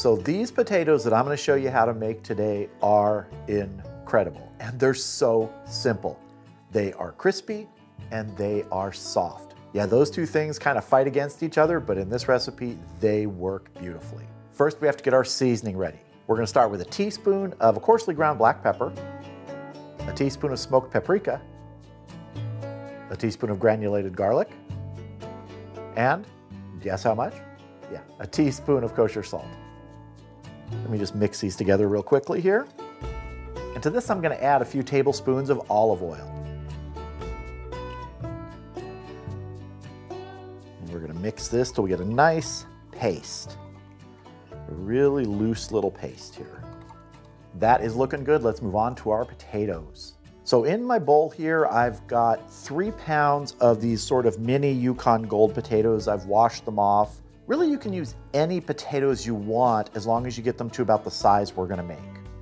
So these potatoes that I'm gonna show you how to make today are incredible. And they're so simple. They are crispy and they are soft. Yeah, those two things kind of fight against each other, but in this recipe, they work beautifully. First, we have to get our seasoning ready. We're gonna start with a teaspoon of coarsely ground black pepper, a teaspoon of smoked paprika, a teaspoon of granulated garlic, and guess how much? Yeah, a teaspoon of kosher salt. Let me just mix these together real quickly here. And to this, I'm gonna add a few tablespoons of olive oil. And we're gonna mix this till we get a nice paste. A really loose little paste here. That is looking good. Let's move on to our potatoes. So in my bowl here, I've got 3 pounds of these sort of mini Yukon Gold potatoes. I've washed them off. Really, you can use any potatoes you want as long as you get them to about the size we're gonna make.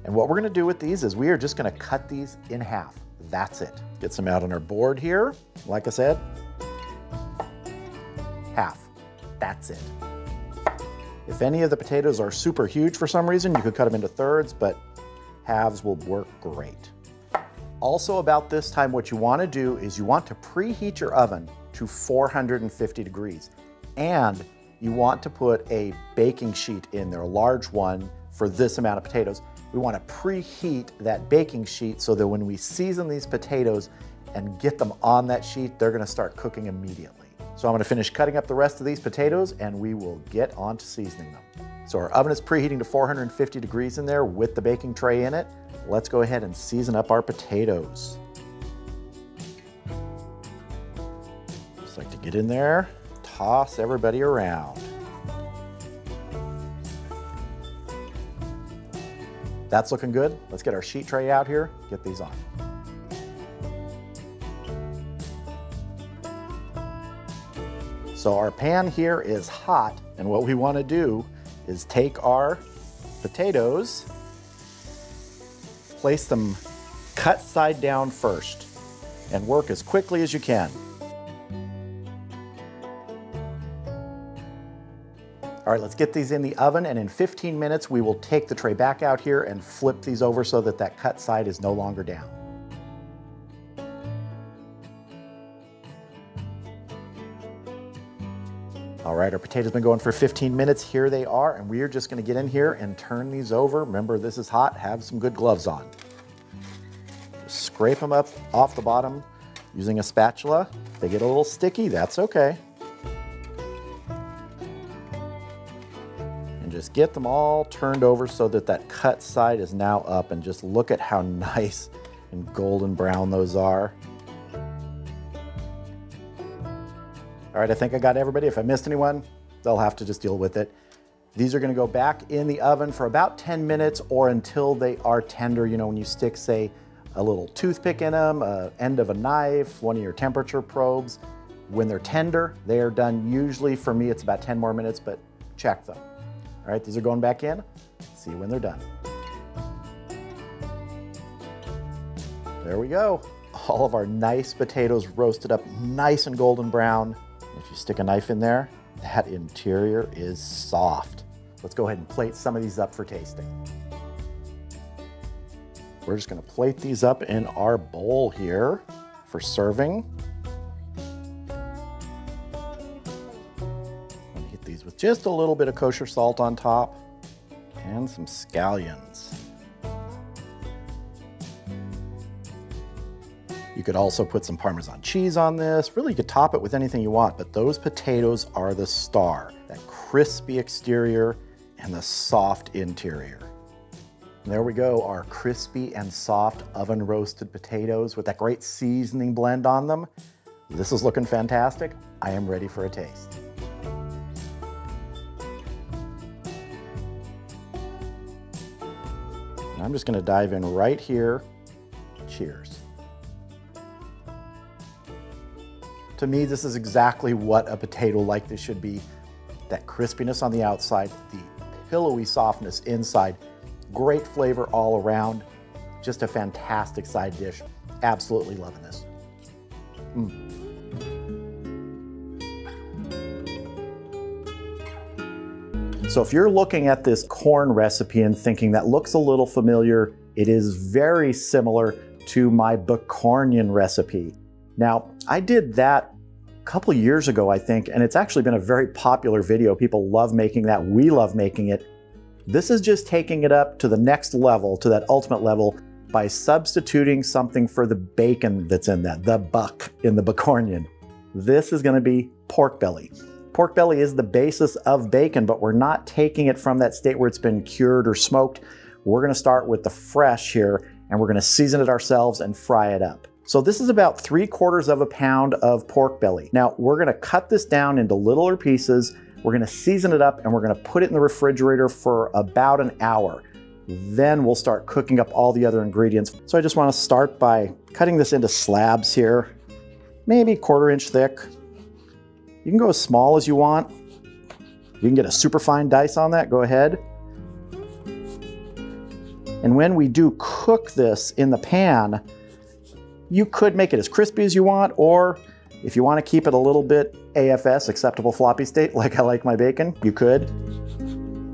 And what we're gonna do with these is we are just gonna cut these in half. That's it. Get some out on our board here. Like I said, half. That's it. If any of the potatoes are super huge for some reason, you could cut them into thirds, but halves will work great. Also about this time, what you wanna do is you want to preheat your oven to 450 degrees. And you want to put a baking sheet in there, a large one for this amount of potatoes. We want to preheat that baking sheet so that when we season these potatoes and get them on that sheet, they're gonna start cooking immediately. So I'm gonna finish cutting up the rest of these potatoes and we will get on to seasoning them. So our oven is preheating to 450 degrees in there with the baking tray in it. Let's go ahead and season up our potatoes. Just like to get in there. Toss everybody around. That's looking good. Let's get our sheet tray out here, get these on. So our pan here is hot, and what we want to do is take our potatoes, place them cut side down first, and work as quickly as you can. All right, let's get these in the oven, and in 15 minutes, we will take the tray back out here and flip these over so that that cut side is no longer down. All right, our potatoes have been going for 15 minutes. Here they are, and we are just gonna get in here and turn these over. Remember, this is hot, have some good gloves on. Just scrape them up off the bottom using a spatula. If they get a little sticky, that's okay. Just get them all turned over so that that cut side is now up, and just look at how nice and golden brown those are. All right, I think I got everybody. If I missed anyone, they'll have to just deal with it. These are gonna go back in the oven for about 10 minutes or until they are tender. You know, when you stick, say, a little toothpick in them, end of a knife, one of your temperature probes. When they're tender, they are done. Usually for me, it's about 10 more minutes, but check them. All right, these are going back in. See you when they're done. There we go. All of our nice potatoes roasted up nice and golden brown. If you stick a knife in there, that interior is soft. Let's go ahead and plate some of these up for tasting. We're just gonna plate these up in our bowl here for serving. These with just a little bit of kosher salt on top and some scallions. You could also put some Parmesan cheese on this. Really, you could top it with anything you want, but those potatoes are the star. That crispy exterior and the soft interior. And there we go, our crispy and soft oven roasted potatoes with that great seasoning blend on them. This is looking fantastic. I am ready for a taste. I'm just gonna dive in right here. Cheers. To me, this is exactly what a potato like this should be. That crispiness on the outside, the pillowy softness inside, great flavor all around. Just a fantastic side dish. Absolutely loving this. So if you're looking at this corn recipe and thinking that looks a little familiar, it is very similar to my Bacornian recipe. Now, I did that a couple years ago, I think, and it's actually been a very popular video. People love making that. We love making it. This is just taking it up to the next level, to that ultimate level, by substituting something for the bacon that's in that, the buck in the Bacornian. This is going to be pork belly. Pork belly is the basis of bacon, but we're not taking it from that state where it's been cured or smoked. We're going to start with the fresh here, and we're going to season it ourselves and fry it up. So this is about 3/4 of a pound of pork belly. Now we're going to cut this down into littler pieces. We're going to season it up, and we're going to put it in the refrigerator for about an hour. Then we'll start cooking up all the other ingredients. So I just want to start by cutting this into slabs here, maybe 1/4 inch thick. You can go as small as you want. You can get a super fine dice on that, go ahead. And when we do cook this in the pan, you could make it as crispy as you want, or if you want to keep it a little bit AFS, acceptable floppy state, like I like my bacon, you could.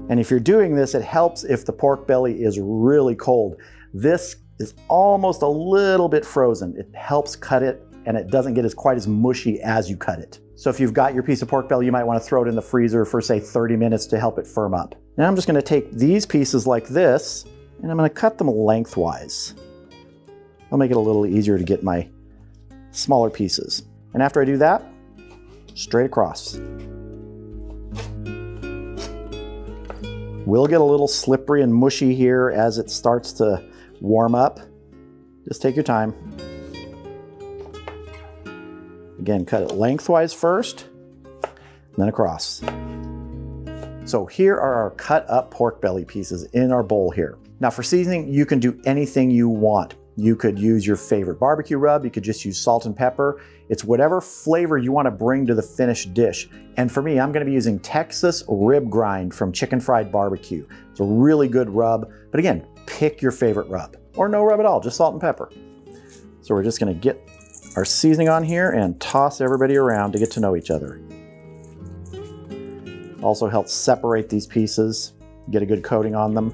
And if you're doing this, it helps if the pork belly is really cold. This is almost a little bit frozen. It helps cut it, and it doesn't get quite as mushy as you cut it. So if you've got your piece of pork belly, you might want to throw it in the freezer for, say, 30 minutes to help it firm up. Now I'm just going to take these pieces like this, and I'm going to cut them lengthwise. I'll make it a little easier to get my smaller pieces. And after I do that, straight across. Will get a little slippery and mushy here as it starts to warm up. Just take your time. Again, cut it lengthwise first, and then across. So here are our cut up pork belly pieces in our bowl here. Now for seasoning, you can do anything you want. You could use your favorite barbecue rub. You could just use salt and pepper. It's whatever flavor you want to bring to the finished dish. And for me, I'm going to be using Texas rib grind from Chicken Fried Barbecue. It's a really good rub, but again, pick your favorite rub, or no rub at all, just salt and pepper. So we're just going to get our seasoning on here and toss everybody around to get to know each other. Also helps separate these pieces, get a good coating on them.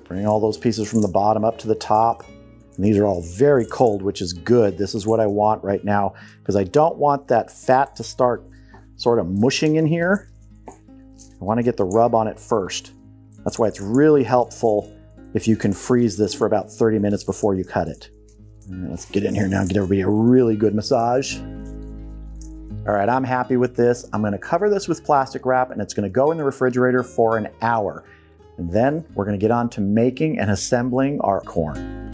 Bring all those pieces from the bottom up to the top. And these are all very cold, which is good. This is what I want right now, because I don't want that fat to start sort of mushing in here. I want to get the rub on it first. That's why it's really helpful if you can freeze this for about 30 minutes before you cut it. Let's get in here now and get everybody a really good massage. All right, I'm happy with this. I'm going to cover this with plastic wrap, and it's going to go in the refrigerator for an hour. And then we're going to get on to making and assembling our corn.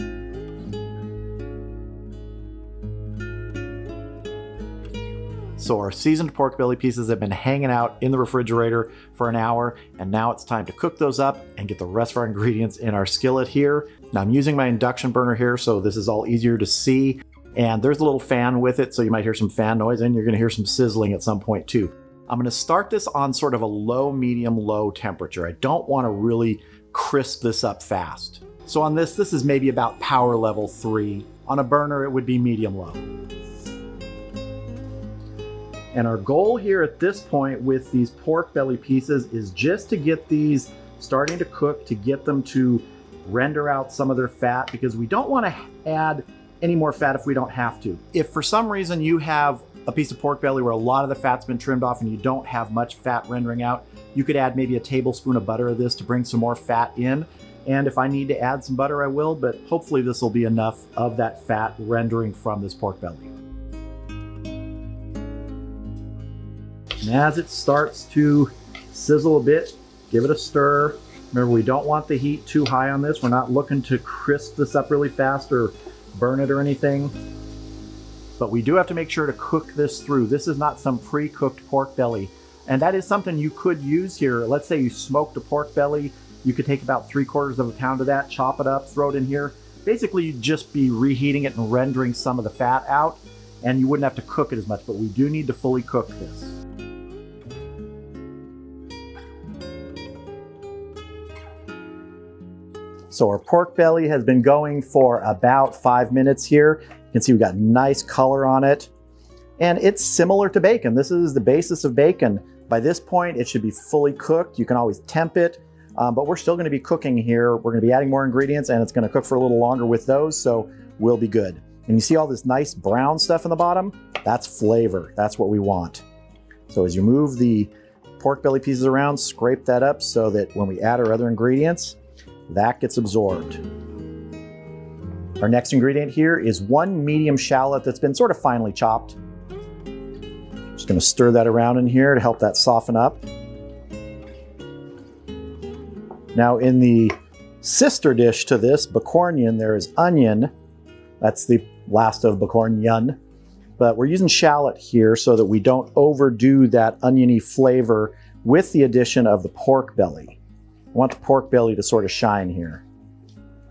So our seasoned pork belly pieces have been hanging out in the refrigerator for an hour, and now it's time to cook those up and get the rest of our ingredients in our skillet here. Now I'm using my induction burner here, so this is all easier to see. And there's a little fan with it, so you might hear some fan noise, and you're going to hear some sizzling at some point too. I'm going to start this on sort of a low, medium, low temperature. I don't want to really crisp this up fast. So on this is maybe about power level 3. On a burner, it would be medium low. And our goal here at this point with these pork belly pieces is just to get these starting to cook, to get them to render out some of their fat, because we don't want to add any more fat if we don't have to. If for some reason you have a piece of pork belly where a lot of the fat's been trimmed off and you don't have much fat rendering out, you could add maybe a tablespoon of butter of this to bring some more fat in. And if I need to add some butter, I will, but hopefully this will be enough of that fat rendering from this pork belly. And as it starts to sizzle a bit, give it a stir. Remember, we don't want the heat too high on this. We're not looking to crisp this up really fast or burn it or anything. But we do have to make sure to cook this through. This is not some pre-cooked pork belly. And that is something you could use here. Let's say you smoked a pork belly. You could take about 3/4 of a pound of that, chop it up, throw it in here. Basically, you'd just be reheating it and rendering some of the fat out, and you wouldn't have to cook it as much, but we do need to fully cook this. So our pork belly has been going for about 5 minutes here. You can see we got nice color on it. And it's similar to bacon. This is the basis of bacon. By this point, it should be fully cooked. You can always temp it, but we're still gonna be cooking here. We're gonna be adding more ingredients and it's gonna cook for a little longer with those, so we'll be good. And you see all this nice brown stuff in the bottom? That's flavor, that's what we want. So as you move the pork belly pieces around, scrape that up so that when we add our other ingredients, that gets absorbed. Our next ingredient here is 1 medium shallot that's been sort of finely chopped. Just gonna stir that around in here to help that soften up. Now in the sister dish to this, bakornian, there is onion. That's the last of bakornian. But we're using shallot here so that we don't overdo that oniony flavor with the addition of the pork belly. I want the pork belly to sort of shine here.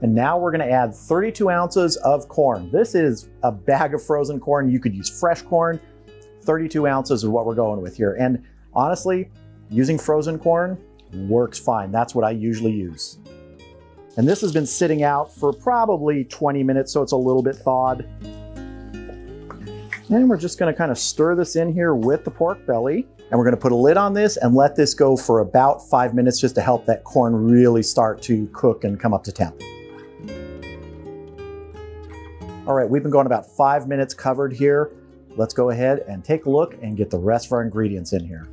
And now we're gonna add 32 ounces of corn. This is a bag of frozen corn. You could use fresh corn. 32 ounces is what we're going with here. And honestly, using frozen corn works fine. That's what I usually use. And this has been sitting out for probably 20 minutes, so it's a little bit thawed. And we're just gonna kind of stir this in here with the pork belly. And we're gonna put a lid on this and let this go for about 5 minutes just to help that corn really start to cook and come up to temp. All right, we've been going about 5 minutes covered here. Let's go ahead and take a look and get the rest of our ingredients in here.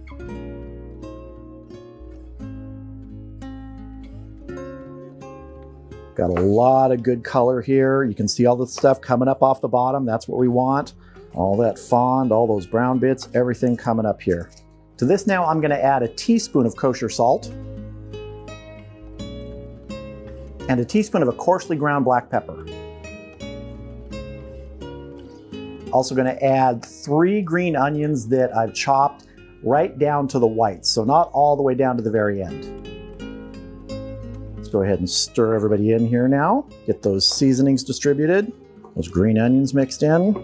Got a lot of good color here. You can see all the stuff coming up off the bottom. That's what we want. All that fond, all those brown bits, everything coming up here. To this now, I'm gonna add a teaspoon of kosher salt and a teaspoon of a coarsely ground black pepper. Also gonna add 3 green onions that I've chopped right down to the whites, so not all the way down to the very end. Let's go ahead and stir everybody in here now. Get those seasonings distributed, those green onions mixed in.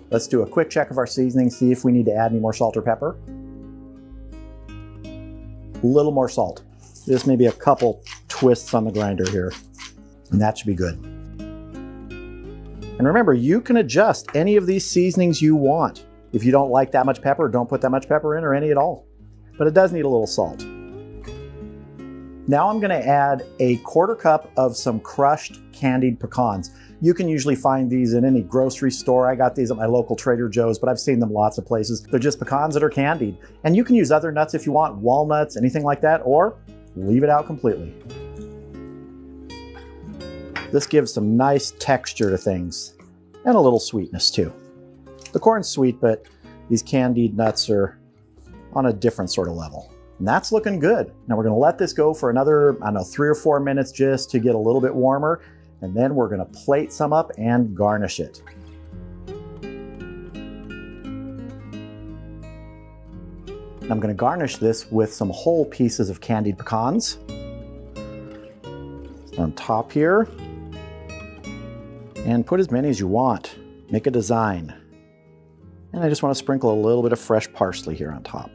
Let's do a quick check of our seasoning, see if we need to add any more salt or pepper. A little more salt. Just maybe a couple twists on the grinder here, and that should be good. And remember, you can adjust any of these seasonings you want. If you don't like that much pepper, don't put that much pepper in or any at all. But it does need a little salt. Now I'm gonna add a 1/4 cup of some crushed candied pecans. You can usually find these in any grocery store. I got these at my local Trader Joe's, but I've seen them lots of places. They're just pecans that are candied. And you can use other nuts if you want, walnuts, anything like that, or leave it out completely. This gives some nice texture to things and a little sweetness too. The corn's sweet, but these candied nuts are on a different sort of level. And that's looking good. Now we're gonna let this go for another, I don't know, 3 or 4 minutes just to get a little bit warmer. And then we're gonna plate some up and garnish it. I'm gonna garnish this with some whole pieces of candied pecans. On top here. And put as many as you want. Make a design. And I just want to sprinkle a little bit of fresh parsley here on top.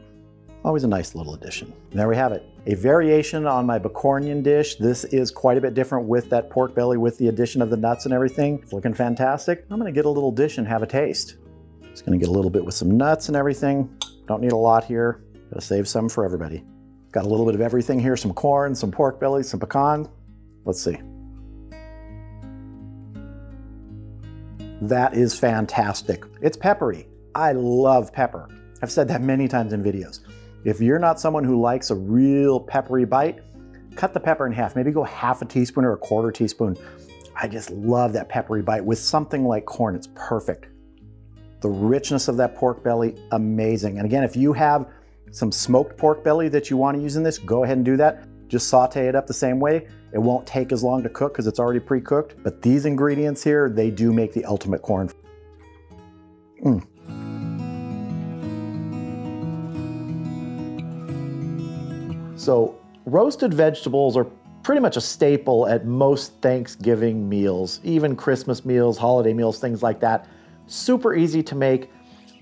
Always a nice little addition. And there we have it. A variation on my bakornian dish. This is quite a bit different with that pork belly with the addition of the nuts and everything. It's looking fantastic. I'm gonna get a little dish and have a taste. Just gonna get a little bit with some nuts and everything. Don't need a lot here. Gotta save some for everybody. Got a little bit of everything here. Some corn, some pork belly, some pecan. Let's see. That is fantastic. It's peppery. I love pepper. I've said that many times in videos. If you're not someone who likes a real peppery bite, cut the pepper in half. Maybe go 1/2 teaspoon or 1/4 teaspoon. I just love that peppery bite. With something like corn, it's perfect. The richness of that pork belly, amazing. And again, if you have some smoked pork belly that you want to use in this, go ahead and do that. Just saute it up the same way. It won't take as long to cook because it's already pre-cooked. But these ingredients here, they do make the ultimate corn. So roasted vegetables are pretty much a staple at most Thanksgiving meals, even Christmas meals, holiday meals, things like that. Super easy to make,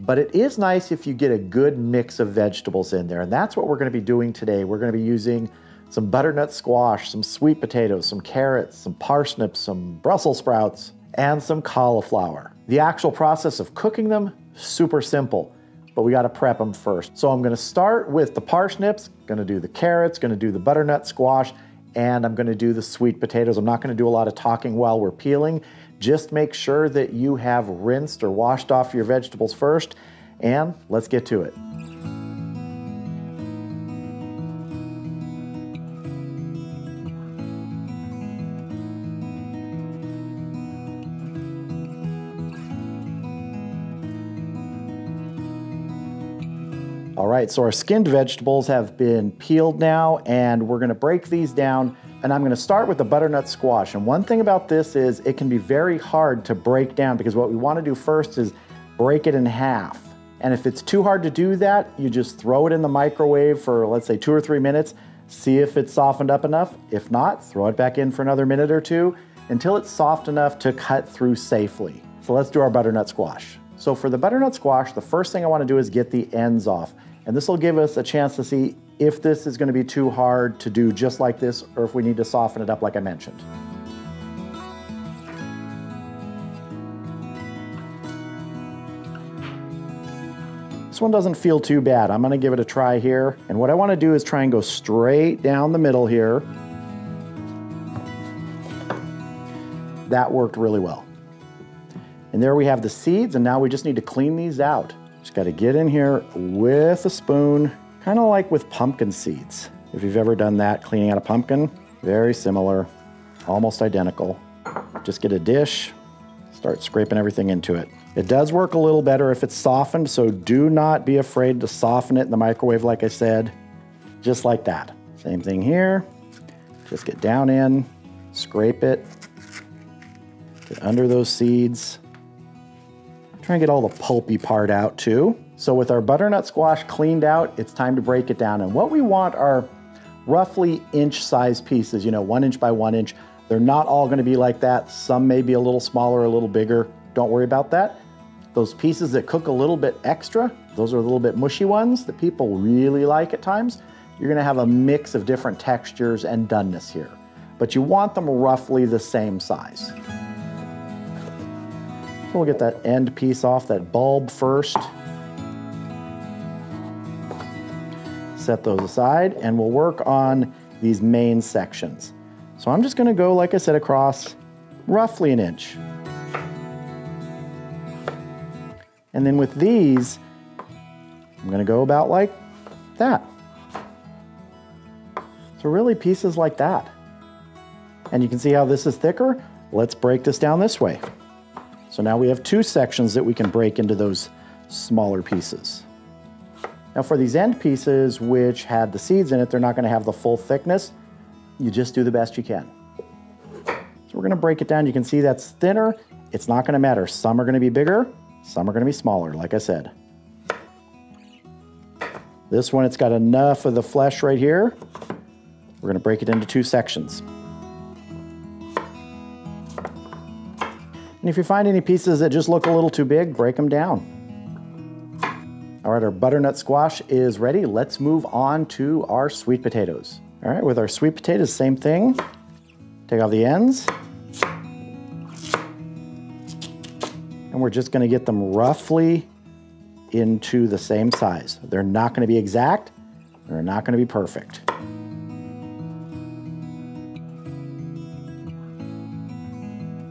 but it is nice if you get a good mix of vegetables in there. And that's what we're gonna be doing today. We're gonna be using some butternut squash, some sweet potatoes, some carrots, some parsnips, some Brussels sprouts, and some cauliflower. The actual process of cooking them, super simple, but we gotta prep them first. So I'm gonna start with the parsnips, gonna do the carrots, gonna do the butternut squash, and I'm gonna do the sweet potatoes. I'm not gonna do a lot of talking while we're peeling. Just make sure that you have rinsed or washed off your vegetables first, and let's get to it. All right, so our skinned vegetables have been peeled now, and we're gonna break these down, and I'm gonna start with the butternut squash. And one thing about this is it can be very hard to break down, because what we wanna do first is break it in half. And if it's too hard to do that, you just throw it in the microwave for, let's say, 2 or 3 minutes, see if it's softened up enough. If not, throw it back in for another minute or two until it's soft enough to cut through safely. So let's do our butternut squash. So for the butternut squash, the first thing I wanna do is get the ends off. And this will give us a chance to see if this is gonna be too hard to do just like this, or if we need to soften it up like I mentioned. This one doesn't feel too bad. I'm gonna give it a try here. And what I wanna do is try and go straight down the middle here. That worked really well. And there we have the seeds, and now we just need to clean these out. Just gotta get in here with a spoon, kind of like with pumpkin seeds. If you've ever done that, cleaning out a pumpkin, very similar, almost identical. Just get a dish, start scraping everything into it. It does work a little better if it's softened, so do not be afraid to soften it in the microwave like I said, just like that. Same thing here, just get down in, scrape it, get under those seeds. Try and get all the pulpy part out too. So with our butternut squash cleaned out, it's time to break it down. And what we want are roughly inch-sized pieces, 1 inch by 1 inch. They're not all gonna be like that. Some may be a little smaller, a little bigger. Don't worry about that. Those pieces that cook a little bit extra, those are a little bit mushy ones that people really like at times. You're gonna have a mix of different textures and doneness here. But you want them roughly the same size. So we'll get that end piece off, that bulb first. Set those aside, and we'll work on these main sections. So I'm just gonna go, like I said, across roughly 1 inch. And then with these, I'm gonna go about like that. So really pieces like that. And you can see how this is thicker. Let's break this down this way. So now we have 2 sections that we can break into those smaller pieces. Now for these end pieces, which had the seeds in it, they're not gonna have the full thickness. You just do the best you can. So we're gonna break it down. You can see that's thinner. It's not gonna matter. Some are gonna be bigger, some are gonna be smaller, like I said. This one, it's got enough of the flesh right here. We're gonna break it into 2 sections. And if you find any pieces that just look a little too big, break them down. All right, our butternut squash is ready. Let's move on to our sweet potatoes. All right, with our sweet potatoes, same thing. Take off the ends. And we're just gonna get them roughly into the same size. They're not gonna be exact, they're not gonna be perfect.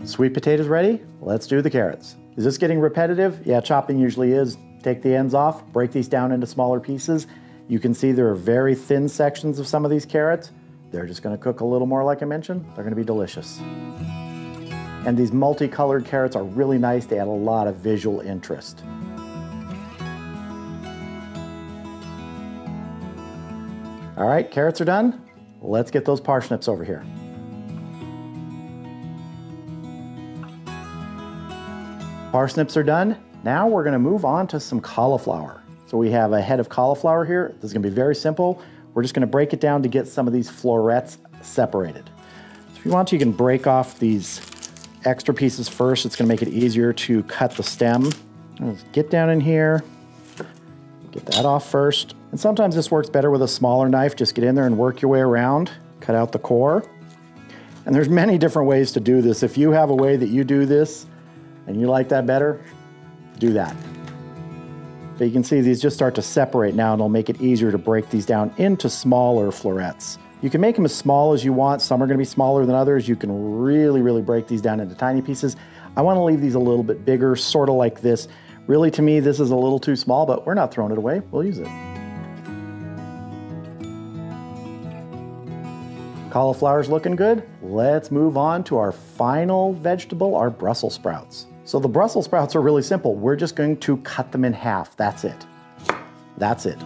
Sweet potatoes ready? Let's do the carrots. Is this getting repetitive? Yeah, chopping usually is. Take the ends off, break these down into smaller pieces. You can see there are very thin sections of some of these carrots. They're just gonna cook a little more like I mentioned. They're gonna be delicious. And these multicolored carrots are really nice. They add a lot of visual interest. All right, carrots are done. Let's get those parsnips over here. Parsnips are done. Now we're gonna move on to some cauliflower. So we have a head of cauliflower here. This is gonna be very simple. We're just gonna break it down to get some of these florets separated. So if you want to, you can break off these extra pieces first. It's gonna make it easier to cut the stem. Let's get down in here, get that off first. And sometimes this works better with a smaller knife. Just get in there and work your way around, cut out the core. And there's many different ways to do this. If you have a way that you do this, and you like that better, do that. But you can see these just start to separate now, and it'll make it easier to break these down into smaller florets. You can make them as small as you want. Some are going to be smaller than others. You can really, really break these down into tiny pieces. I want to leave these a little bit bigger, sort of like this. Really, to me, this is a little too small, but we're not throwing it away. We'll use it. Cauliflower's looking good. Let's move on to our final vegetable, our Brussels sprouts. So the Brussels sprouts are really simple. We're just going to cut them in half. That's it. That's it.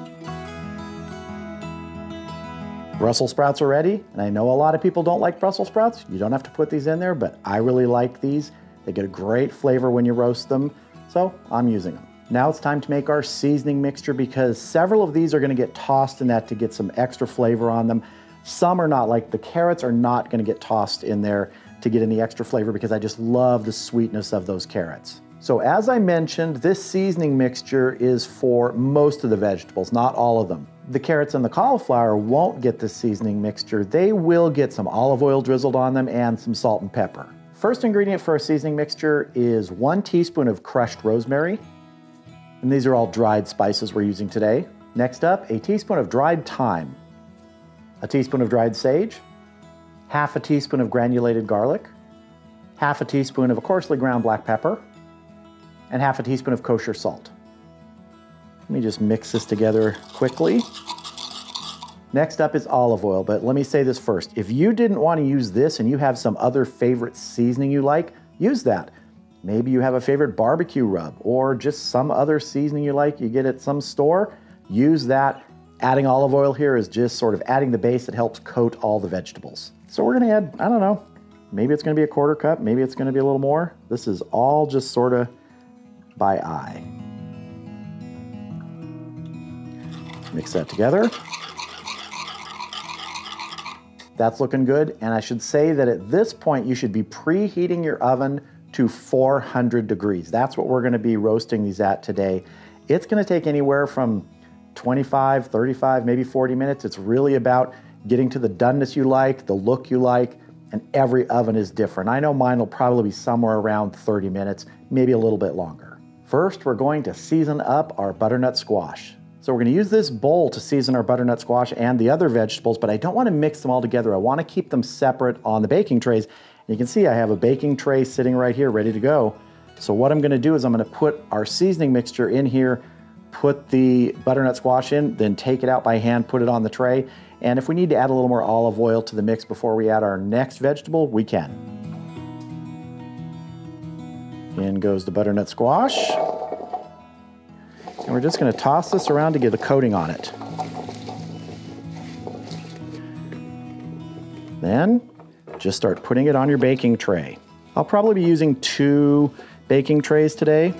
Brussels sprouts are ready, and I know a lot of people don't like Brussels sprouts. You don't have to put these in there, but I really like these. They get a great flavor when you roast them, so I'm using them. Now it's time to make our seasoning mixture, because several of these are going to get tossed in that to get some extra flavor on them. Some are not, like the carrots are not going to get tossed in there to get any extra flavor, because I just love the sweetness of those carrots. So as I mentioned, this seasoning mixture is for most of the vegetables, not all of them. The carrots and the cauliflower won't get this seasoning mixture. They will get some olive oil drizzled on them and some salt and pepper. First ingredient for our seasoning mixture is 1 teaspoon of crushed rosemary. And these are all dried spices we're using today. Next up, a teaspoon of dried thyme, a teaspoon of dried sage, half a teaspoon of granulated garlic, half a teaspoon of coarsely ground black pepper, and half a teaspoon of kosher salt. Let me just mix this together quickly. Next up is olive oil, but let me say this first. If you didn't want to use this and you have some other favorite seasoning you like, use that. Maybe you have a favorite barbecue rub or just some other seasoning you like you get at some store, use that. Adding olive oil here is just sort of adding the base that helps coat all the vegetables. So we're gonna add, I don't know, maybe it's gonna be a 1/4 cup, maybe it's gonna be a little more. This is all just sort of by eye. Mix that together. That's looking good, and I should say that at this point you should be preheating your oven to 400 degrees. That's what we're gonna be roasting these at today. It's gonna take anywhere from 25, 35, maybe 40 minutes. It's really about getting to the doneness you like, the look you like, and every oven is different. I know mine will probably be somewhere around 30 minutes, maybe a little bit longer. First, we're going to season up our butternut squash. So we're going to use this bowl to season our butternut squash and the other vegetables, but I don't want to mix them all together. I want to keep them separate on the baking trays. And you can see I have a baking tray sitting right here ready to go. So what I'm going to do is I'm going to put our seasoning mixture in here, put the butternut squash in, then take it out by hand, put it on the tray. And if we need to add a little more olive oil to the mix before we add our next vegetable, we can. In goes the butternut squash. And we're just going to toss this around to get a coating on it. Then just start putting it on your baking tray. I'll probably be using 2 baking trays today.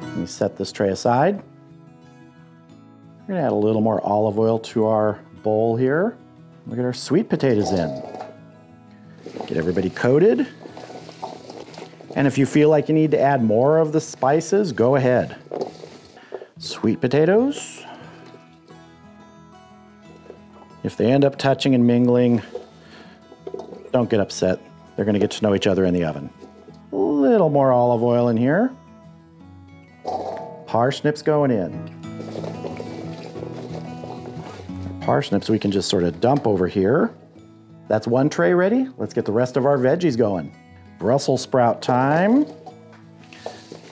Let me set this tray aside. We're going to add a little more olive oil to our bowl here. We'll get our sweet potatoes in. Get everybody coated. And if you feel like you need to add more of the spices, go ahead. Sweet potatoes. If they end up touching and mingling, don't get upset. They're going to get to know each other in the oven. A little more olive oil in here. Parsnips going in. Parsnips we can just sort of dump over here. That's 1 tray ready. Let's get the rest of our veggies going. Brussels sprout time.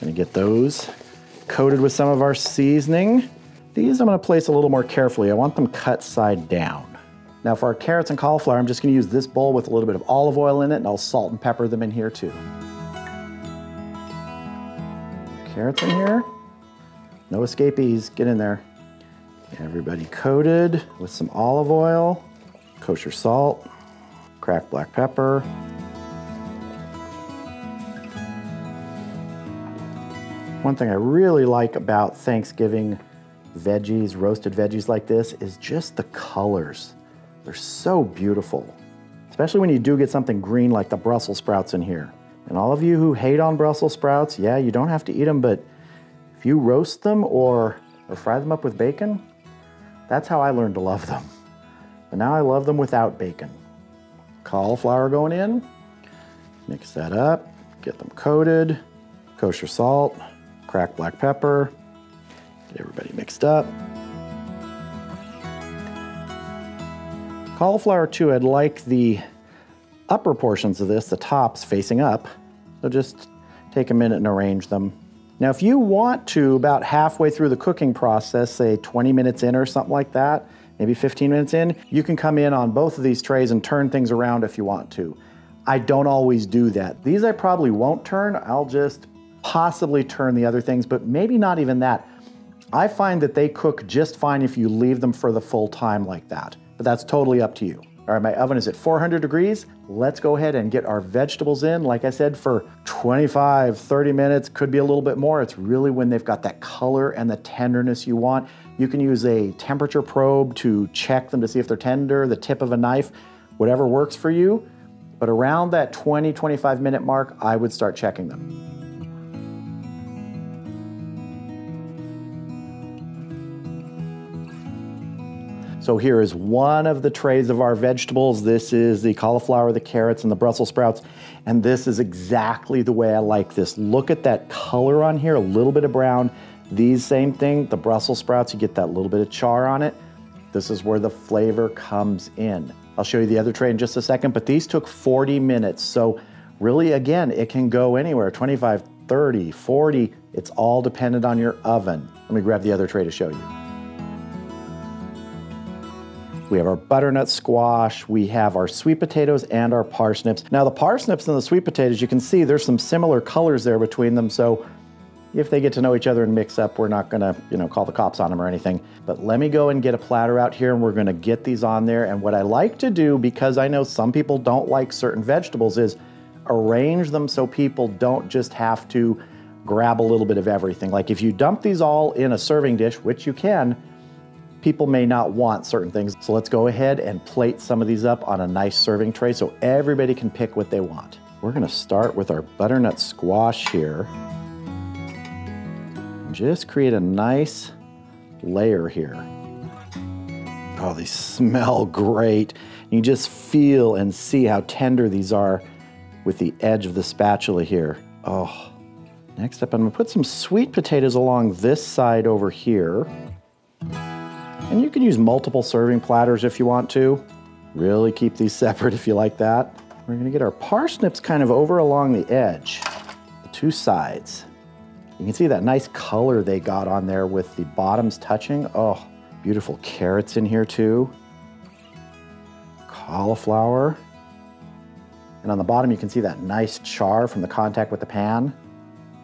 Gonna get those coated with some of our seasoning. These I'm gonna place a little more carefully. I want them cut side down. Now for our carrots and cauliflower, I'm just gonna use this bowl with a little bit of olive oil in it, and I'll salt and pepper them in here too. Carrots in here. No escapees, get in there. Everybody coated with some olive oil, kosher salt, cracked black pepper. One thing I really like about Thanksgiving veggies, roasted veggies like this, is just the colors. They're so beautiful, especially when you do get something green like the Brussels sprouts in here. And all of you who hate on Brussels sprouts, yeah, you don't have to eat them, but if you roast them or fry them up with bacon, that's how I learned to love them. But now I love them without bacon. Cauliflower going in. Mix that up, get them coated, kosher salt, cracked black pepper, get everybody mixed up. Cauliflower too, I'd like the upper portions of this, the tops, facing up. So just take a minute and arrange them. Now if you want to, about halfway through the cooking process, say 20 minutes in or something like that, maybe 15 minutes in, you can come in on both of these trays and turn things around if you want to. I don't always do that. These I probably won't turn. I'll just possibly turn the other things, but maybe not even that. I find that they cook just fine if you leave them for the full time like that, but that's totally up to you. All right, my oven is at 400 degrees. Let's go ahead and get our vegetables in. Like I said, for 25, 30 minutes, could be a little bit more. It's really when they've got that color and the tenderness you want. You can use a temperature probe to check them to see if they're tender, the tip of a knife, whatever works for you. But around that 20, 25 minute mark, I would start checking them. So here is one of the trays of our vegetables. This is the cauliflower, the carrots, and the Brussels sprouts. And this is exactly the way I like this. Look at that color on here, a little bit of brown. These same thing, the Brussels sprouts, you get that little bit of char on it. This is where the flavor comes in. I'll show you the other tray in just a second, but these took 40 minutes. So really, again, it can go anywhere, 25, 30, 40. It's all dependent on your oven. Let me grab the other tray to show you. We have our butternut squash, we have our sweet potatoes and our parsnips. Now the parsnips and the sweet potatoes, you can see there's some similar colors there between them, so if they get to know each other and mix up, we're not gonna, call the cops on them or anything. But let me go and get a platter out here and we're gonna get these on there. And what I like to do, because I know some people don't like certain vegetables, is arrange them so people don't just have to grab a little bit of everything. Like if you dump these all in a serving dish, which you can, people may not want certain things. So let's go ahead and plate some of these up on a nice serving tray so everybody can pick what they want. We're gonna start with our butternut squash here. Just create a nice layer here. Oh, these smell great. You just feel and see how tender these are with the edge of the spatula here. Oh, next up, I'm gonna put some sweet potatoes along this side over here. And you can use multiple serving platters if you want to. Really keep these separate if you like that. We're gonna get our parsnips kind of over along the edge, the two sides. You can see that nice color they got on there with the bottoms touching. Oh, beautiful carrots in here too. Cauliflower. And on the bottom you can see that nice char from the contact with the pan.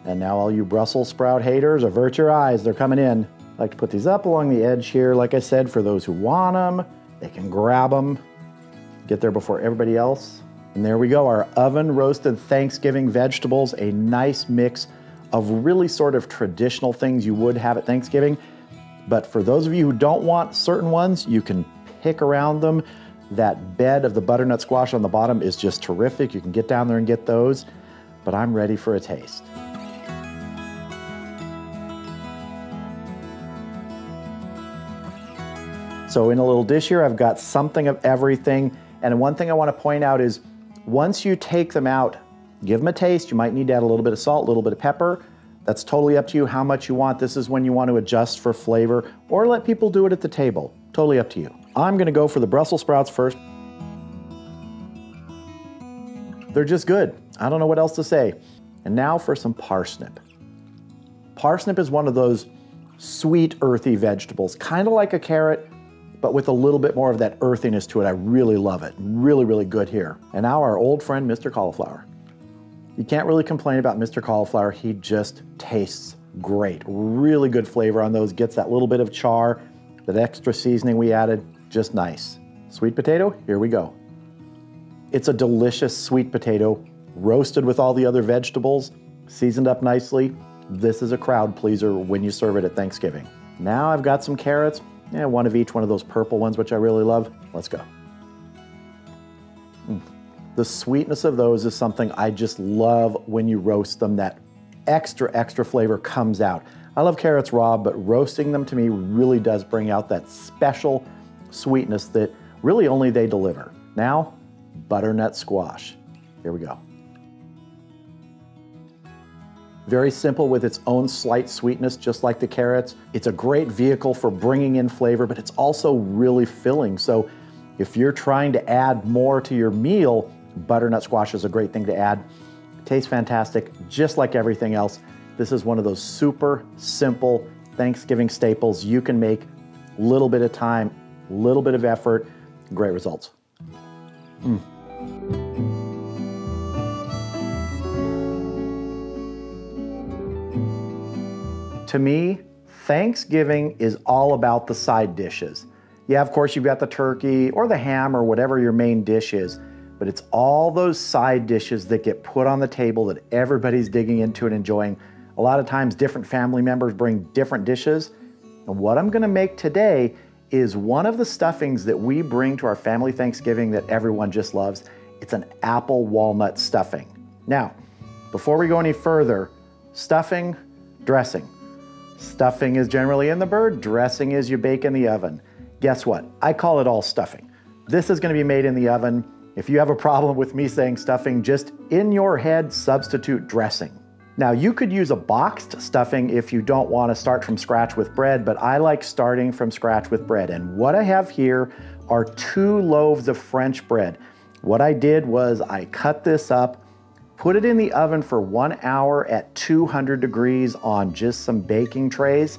And now all you Brussels sprout haters, avert your eyes, they're coming in. I like to put these up along the edge here. Like I said, for those who want them, they can grab them, get there before everybody else. And there we go, our oven roasted Thanksgiving vegetables, a nice mix of really sort of traditional things you would have at Thanksgiving. But for those of you who don't want certain ones, you can pick around them. That bed of the butternut squash on the bottom is just terrific. You can get down there and get those, but I'm ready for a taste. So in a little dish here, I've got something of everything. And one thing I want to point out is once you take them out, give them a taste. You might need to add a little bit of salt, a little bit of pepper. That's totally up to you how much you want. This is when you want to adjust for flavor or let people do it at the table. Totally up to you. I'm going to go for the Brussels sprouts first. They're just good. I don't know what else to say. And now for some parsnip. Parsnip is one of those sweet, earthy vegetables, kind of like a carrot, but with a little bit more of that earthiness to it. I really love it. Really, really good here. And now our old friend, Mr. Cauliflower. You can't really complain about Mr. Cauliflower. He just tastes great. Really good flavor on those. Gets that little bit of char, that extra seasoning we added, just nice. Sweet potato, here we go. It's a delicious sweet potato, roasted with all the other vegetables, seasoned up nicely. This is a crowd pleaser when you serve it at Thanksgiving. Now I've got some carrots. Yeah, one of each, one of those purple ones, which I really love. Let's go. The sweetness of those is something I just love when you roast them. That extra flavor comes out. I love carrots raw, but roasting them to me really does bring out that special sweetness that really only they deliver. Now, butternut squash. Here we go. Very simple with its own slight sweetness, just like the carrots. It's a great vehicle for bringing in flavor, but it's also really filling. So if you're trying to add more to your meal, butternut squash is a great thing to add. Tastes fantastic, just like everything else. This is one of those super simple Thanksgiving staples you can make, little bit of time, little bit of effort, great results. To me, Thanksgiving is all about the side dishes. Yeah, of course, you've got the turkey or the ham or whatever your main dish is, but it's all those side dishes that get put on the table that everybody's digging into and enjoying. A lot of times, different family members bring different dishes. And what I'm gonna make today is one of the stuffings that we bring to our family Thanksgiving that everyone just loves. It's an apple walnut stuffing. Now, before we go any further, stuffing, dressing. Stuffing is generally in the bird, dressing is you bake in the oven. Guess what? I call it all stuffing. This is gonna be made in the oven. If you have a problem with me saying stuffing, just in your head, substitute dressing. Now you could use a boxed stuffing if you don't wanna start from scratch with bread, but I like starting from scratch with bread. And what I have here are 2 loaves of French bread. What I did was I cut this up, put it in the oven for 1 hour at 200 degrees on just some baking trays.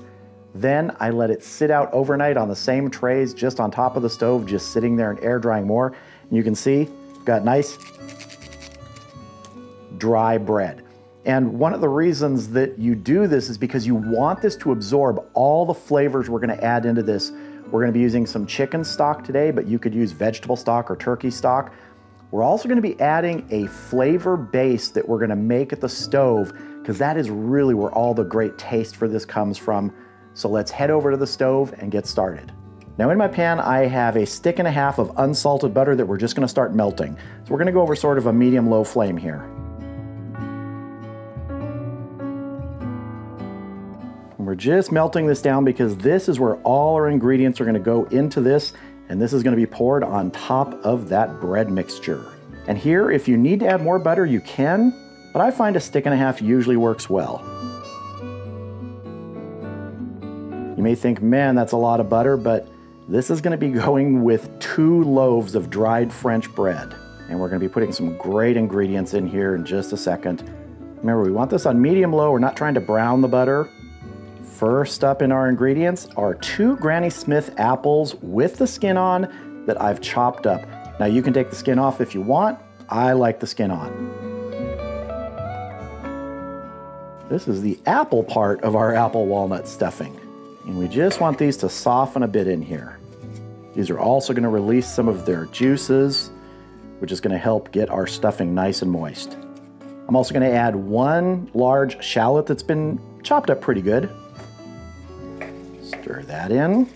Then I let it sit out overnight on the same trays just on top of the stove, just sitting there and air drying more. And you can see, got nice dry bread. And one of the reasons that you do this is because you want this to absorb all the flavors we're gonna add into this. We're gonna be using some chicken stock today, but you could use vegetable stock or turkey stock. We're also gonna be adding a flavor base that we're gonna make at the stove, because that is really where all the great taste for this comes from. So let's head over to the stove and get started. Now in my pan, I have a 1.5 sticks of unsalted butter that we're just gonna start melting. So we're gonna go over sort of a medium-low flame here. And we're just melting this down because this is where all our ingredients are gonna go into this, and this is gonna be poured on top of that bread mixture. And here, if you need to add more butter, you can, but I find a 1.5 sticks usually works well. You may think, man, that's a lot of butter, but this is gonna be going with 2 loaves of dried French bread. And we're gonna be putting some great ingredients in here in just a second. Remember, we want this on medium-low. We're not trying to brown the butter. First up in our ingredients are 2 Granny Smith apples with the skin on that I've chopped up. Now you can take the skin off if you want. I like the skin on. This is the apple part of our apple walnut stuffing. And we just want these to soften a bit in here. These are also gonna release some of their juices, which is gonna help get our stuffing nice and moist. I'm also gonna add 1 large shallot that's been chopped up pretty good. Stir that in.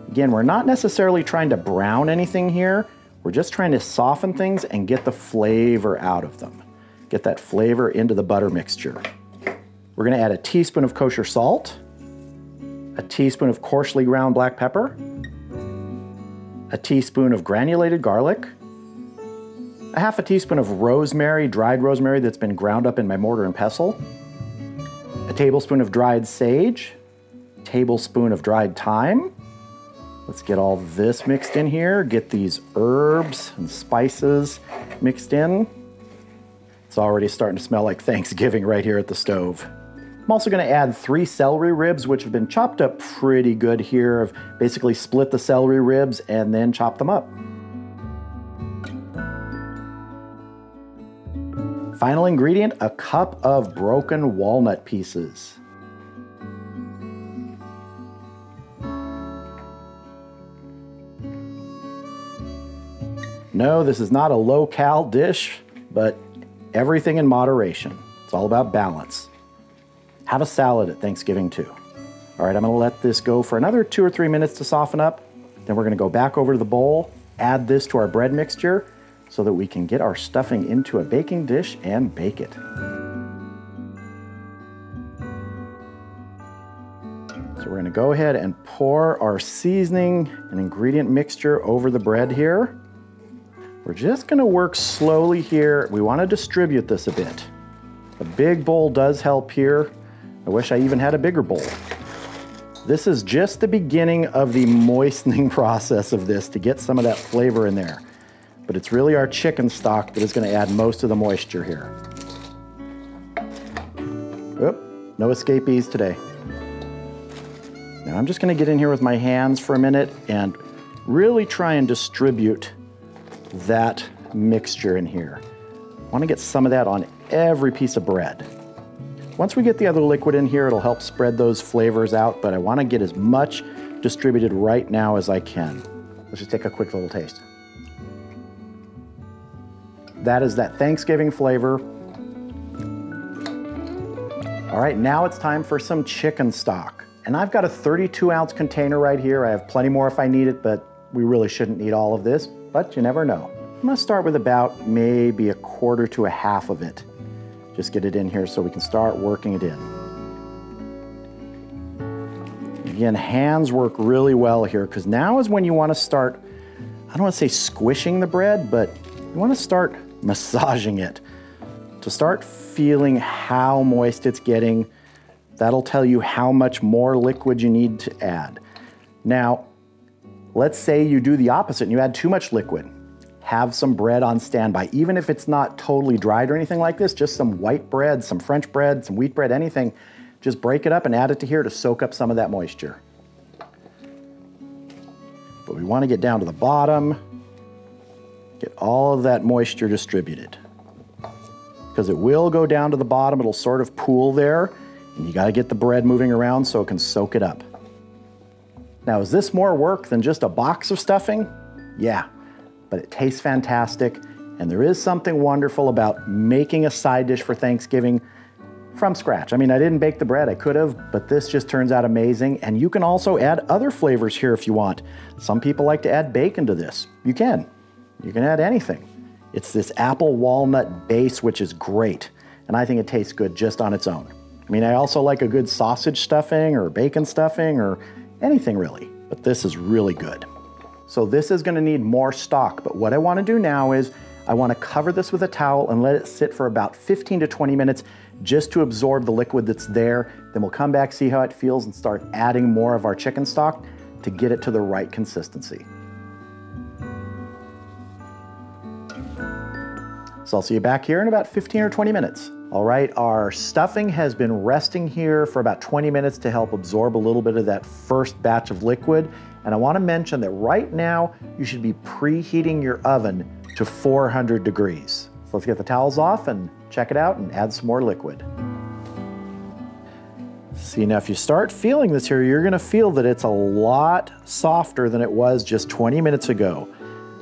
Again, we're not necessarily trying to brown anything here. We're just trying to soften things and get the flavor out of them. Get that flavor into the butter mixture. We're gonna add a teaspoon of kosher salt, a teaspoon of coarsely ground black pepper, a teaspoon of granulated garlic, a 1/2 teaspoon of rosemary, dried rosemary that's been ground up in my mortar and pestle, a tablespoon of dried sage, a tablespoon of dried thyme. Let's get all this mixed in here, get these herbs and spices mixed in. It's already starting to smell like Thanksgiving right here at the stove. I'm also gonna add 3 celery ribs, which have been chopped up pretty good here. I've basically split the celery ribs and then chopped them up. Final ingredient, a cup of broken walnut pieces. No, this is not a low-cal dish, but everything in moderation. It's all about balance. Have a salad at Thanksgiving too. All right, I'm gonna let this go for another 2 or 3 minutes to soften up. Then we're gonna go back over to the bowl, add this to our bread mixture so that we can get our stuffing into a baking dish and bake it. So we're gonna go ahead and pour our seasoning and ingredient mixture over the bread here. We're just gonna work slowly here. We wanna distribute this a bit. A big bowl does help here. I wish I even had a bigger bowl. This is just the beginning of the moistening process of this to get some of that flavor in there. But it's really our chicken stock that is going to add most of the moisture here. Oop, no escapees today. Now I'm just going to get in here with my hands for a minute and really try and distribute that mixture in here. I want to get some of that on every piece of bread. Once we get the other liquid in here, it'll help spread those flavors out, but I want to get as much distributed right now as I can. Let's just take a quick little taste. That is that Thanksgiving flavor. All right, now it's time for some chicken stock. And I've got a 32-ounce container right here. I have plenty more if I need it, but we really shouldn't need all of this, but you never know. I'm gonna start with about maybe a quarter to a half of it. Just get it in here so we can start working it in. Again, hands work really well here because now is when you want to start, I don't want to say squishing the bread, but you want to start massaging it to start feeling how moist it's getting. That'll tell you how much more liquid you need to add. Now, let's say you do the opposite and you add too much liquid. Have some bread on standby, even if it's not totally dried or anything like this, just some white bread, some French bread, some wheat bread, anything. Just break it up and add it to here to soak up some of that moisture. But we want to get down to the bottom, get all of that moisture distributed. Because it will go down to the bottom, it'll sort of pool there, and you got to get the bread moving around so it can soak it up. Now, is this more work than just a box of stuffing? Yeah. But it tastes fantastic, and there is something wonderful about making a side dish for Thanksgiving from scratch. I mean, I didn't bake the bread, I could have, but this just turns out amazing, and you can also add other flavors here if you want. Some people like to add bacon to this. You can add anything. It's this apple walnut base, which is great, and I think it tastes good just on its own. I mean, I also like a good sausage stuffing or bacon stuffing or anything really, but this is really good. So this is gonna need more stock, but what I wanna do now is I wanna cover this with a towel and let it sit for about 15 to 20 minutes just to absorb the liquid that's there. Then we'll come back, see how it feels, and start adding more of our chicken stock to get it to the right consistency. So I'll see you back here in about 15 or 20 minutes. All right, our stuffing has been resting here for about 20 minutes to help absorb a little bit of that first batch of liquid. And I want to mention that right now, you should be preheating your oven to 400 degrees. So let's get the towels off and check it out and add some more liquid. See, now if you start feeling this here, you're gonna feel that it's a lot softer than it was just 20 minutes ago.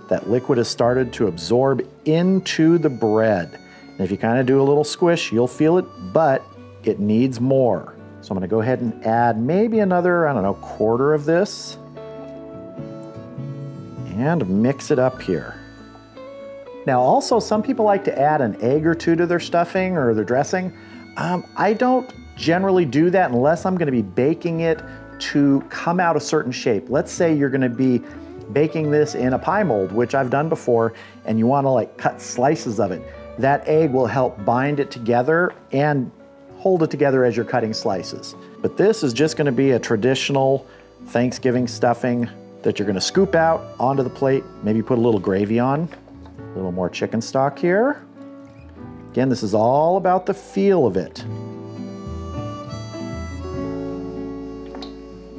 That liquid has started to absorb into the bread. And if you kind of do a little squish, you'll feel it, but it needs more. So I'm gonna go ahead and add maybe another, I don't know, quarter of this. And mix it up here. Now also, some people like to add an egg or two to their stuffing or their dressing. I don't generally do that unless I'm gonna be baking it to come out a certain shape. Let's say you're gonna be baking this in a pie mold, which I've done before, and you wanna like cut slices of it. That egg will help bind it together and hold it together as you're cutting slices. But this is just gonna be a traditional Thanksgiving stuffing that you're gonna scoop out onto the plate, maybe put a little gravy on, a little more chicken stock here. Again, this is all about the feel of it.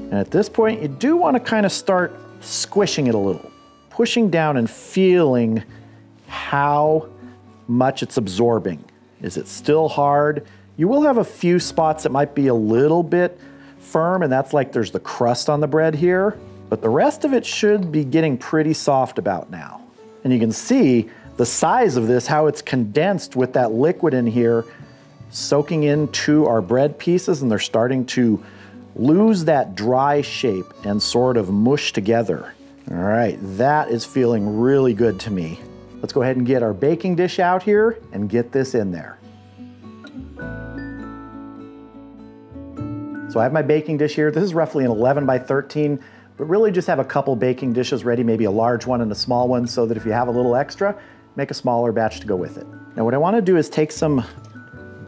And at this point, you do wanna kind of start squishing it a little, pushing down and feeling how much it's absorbing. Is it still hard? You will have a few spots that might be a little bit firm, and that's like there's the crust on the bread here. But the rest of it should be getting pretty soft about now. And you can see the size of this, how it's condensed with that liquid in here, soaking into our bread pieces, and they're starting to lose that dry shape and sort of mush together. All right, that is feeling really good to me. Let's go ahead and get our baking dish out here and get this in there. So I have my baking dish here. This is roughly an 11 by 13. But really just have a couple baking dishes ready, maybe a large one and a small one, so that if you have a little extra, make a smaller batch to go with it. Now what I want to do is take some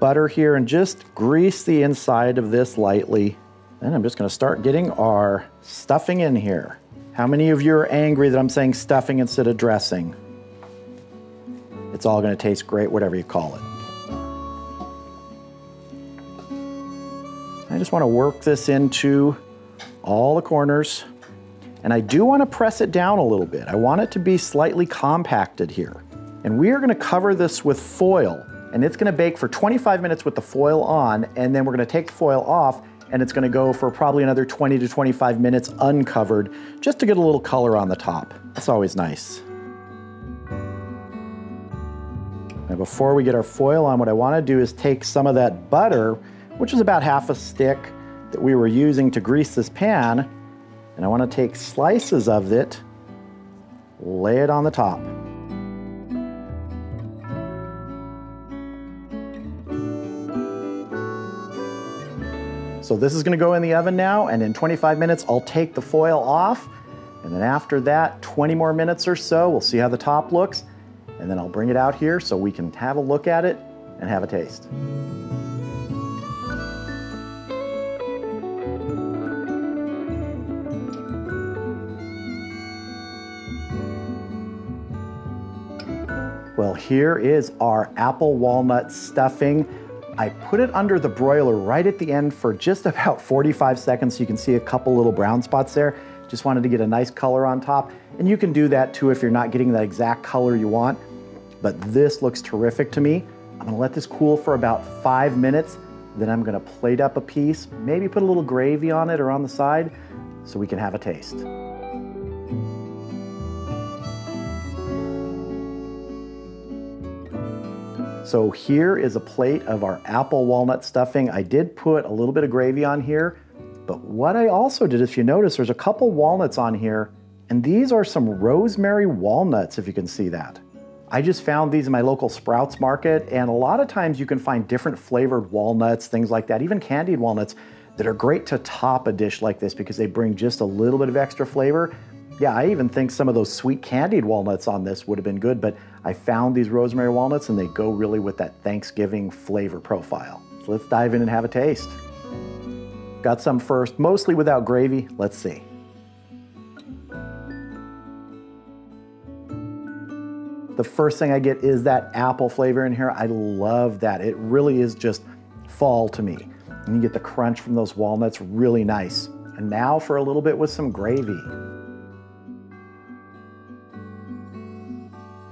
butter here and just grease the inside of this lightly. Then I'm just gonna start getting our stuffing in here. How many of you are angry that I'm saying stuffing instead of dressing? It's all gonna taste great, whatever you call it. I just wanna work this into all the corners. And I do wanna press it down a little bit. I want it to be slightly compacted here. And we are gonna cover this with foil, and it's gonna bake for 25 minutes with the foil on, and then we're gonna take the foil off, and it's gonna go for probably another 20 to 25 minutes uncovered, just to get a little color on the top. That's always nice. Now before we get our foil on, what I wanna do is take some of that butter, which is about half a stick that we were using to grease this pan, and I wanna take slices of it, lay it on the top. So this is gonna go in the oven now, and in 25 minutes, I'll take the foil off, and then after that, 20 more minutes or so, we'll see how the top looks, and then I'll bring it out here so we can have a look at it and have a taste. Well, here is our apple walnut stuffing. I put it under the broiler right at the end for just about 45 seconds so you can see a couple little brown spots there. Just wanted to get a nice color on top. And you can do that too if you're not getting that exact color you want. But this looks terrific to me. I'm gonna let this cool for about 5 minutes. Then I'm gonna plate up a piece, maybe put a little gravy on it or on the side so we can have a taste. So here is a plate of our apple walnut stuffing. I did put a little bit of gravy on here, but what I also did, if you notice, there's a couple walnuts on here, and these are some rosemary walnuts, if you can see that. I just found these in my local Sprouts market, and a lot of times you can find different flavored walnuts, things like that, even candied walnuts, that are great to top a dish like this because they bring just a little bit of extra flavor. Yeah, I even think some of those sweet candied walnuts on this would have been good, but I found these rosemary walnuts and they go really with that Thanksgiving flavor profile. So let's dive in and have a taste. Got some first, mostly without gravy. Let's see. The first thing I get is that apple flavor in here. I love that. It really is just fall to me. And you get the crunch from those walnuts, really nice. And now for a little bit with some gravy.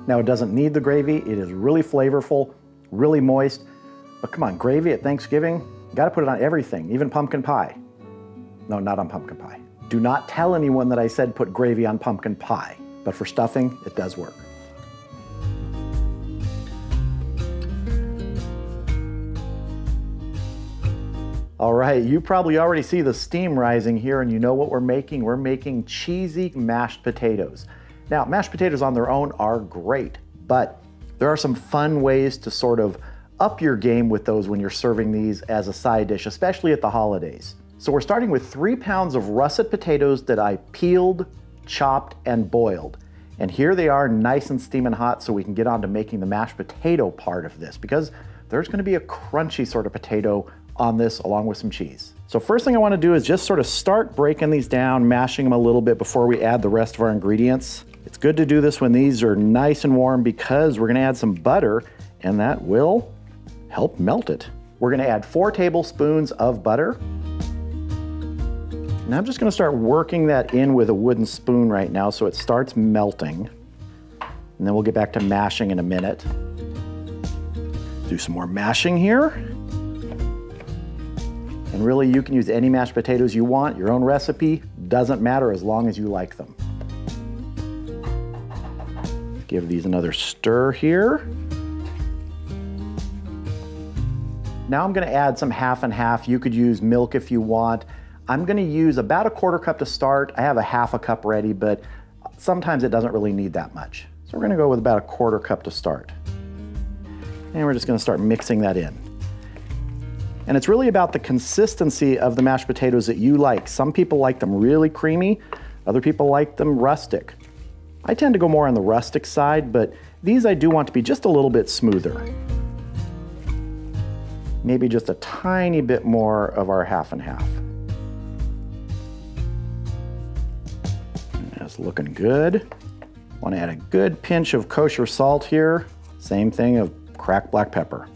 Now it doesn't need the gravy. It is really flavorful, really moist. But come on, gravy at Thanksgiving, you gotta put it on everything, even pumpkin pie. No, not on pumpkin pie. Do not tell anyone that I said put gravy on pumpkin pie. But for stuffing, it does work. All right, you probably already see the steam rising here and you know what we're making. We're making cheesy mashed potatoes. Now, mashed potatoes on their own are great, but there are some fun ways to sort of up your game with those when you're serving these as a side dish, especially at the holidays. So we're starting with 3 pounds of russet potatoes that I peeled, chopped, and boiled. And here they are nice and steaming hot so we can get on to making the mashed potato part of this because there's gonna be a crunchy sort of potato on this along with some cheese. So first thing I wanna do is just sort of start breaking these down, mashing them a little bit before we add the rest of our ingredients. It's good to do this when these are nice and warm because we're gonna add some butter and that will help melt it. We're gonna add 4 tablespoons of butter. And I'm just gonna start working that in with a wooden spoon right now so it starts melting. And then we'll get back to mashing in a minute. Do some more mashing here. And really you can use any mashed potatoes you want, your own recipe, doesn't matter as long as you like them. Give these another stir here. Now I'm gonna add some half and half. You could use milk if you want. I'm gonna use about a 1/4 cup to start. I have a 1/2 cup ready, but sometimes it doesn't really need that much. So we're gonna go with about a 1/4 cup to start. And we're just gonna start mixing that in. And it's really about the consistency of the mashed potatoes that you like. Some people like them really creamy, other people like them rustic. I tend to go more on the rustic side, but these I do want to be just a little bit smoother. maybe just a tiny bit more of our half and half. That's looking good. Want to add a good pinch of kosher salt here. Same thing of cracked black pepper.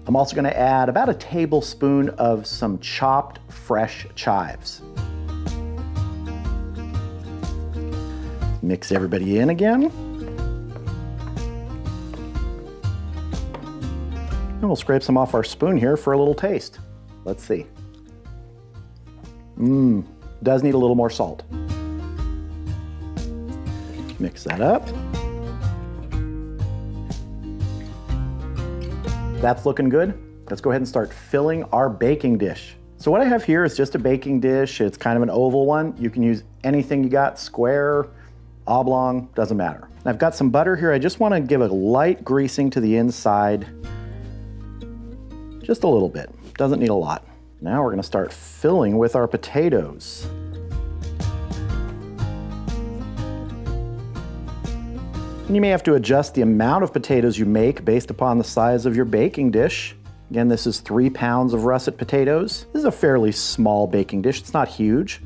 I'm also going to add about a tablespoon of some chopped fresh chives. Mix everybody in again. And we'll scrape some off our spoon here for a little taste. Let's see. Does need a little more salt. Mix that up. That's looking good. Let's go ahead and start filling our baking dish. So what I have here is just a baking dish. It's kind of an oval one. You can use anything you got, square, oblong, doesn't matter. And I've got some butter here. I just want to give a light greasing to the inside. Just a little bit, doesn't need a lot. Now we're going to start filling with our potatoes. And you may have to adjust the amount of potatoes you make based upon the size of your baking dish. Again, this is 3 pounds of russet potatoes. This is a fairly small baking dish, it's not huge.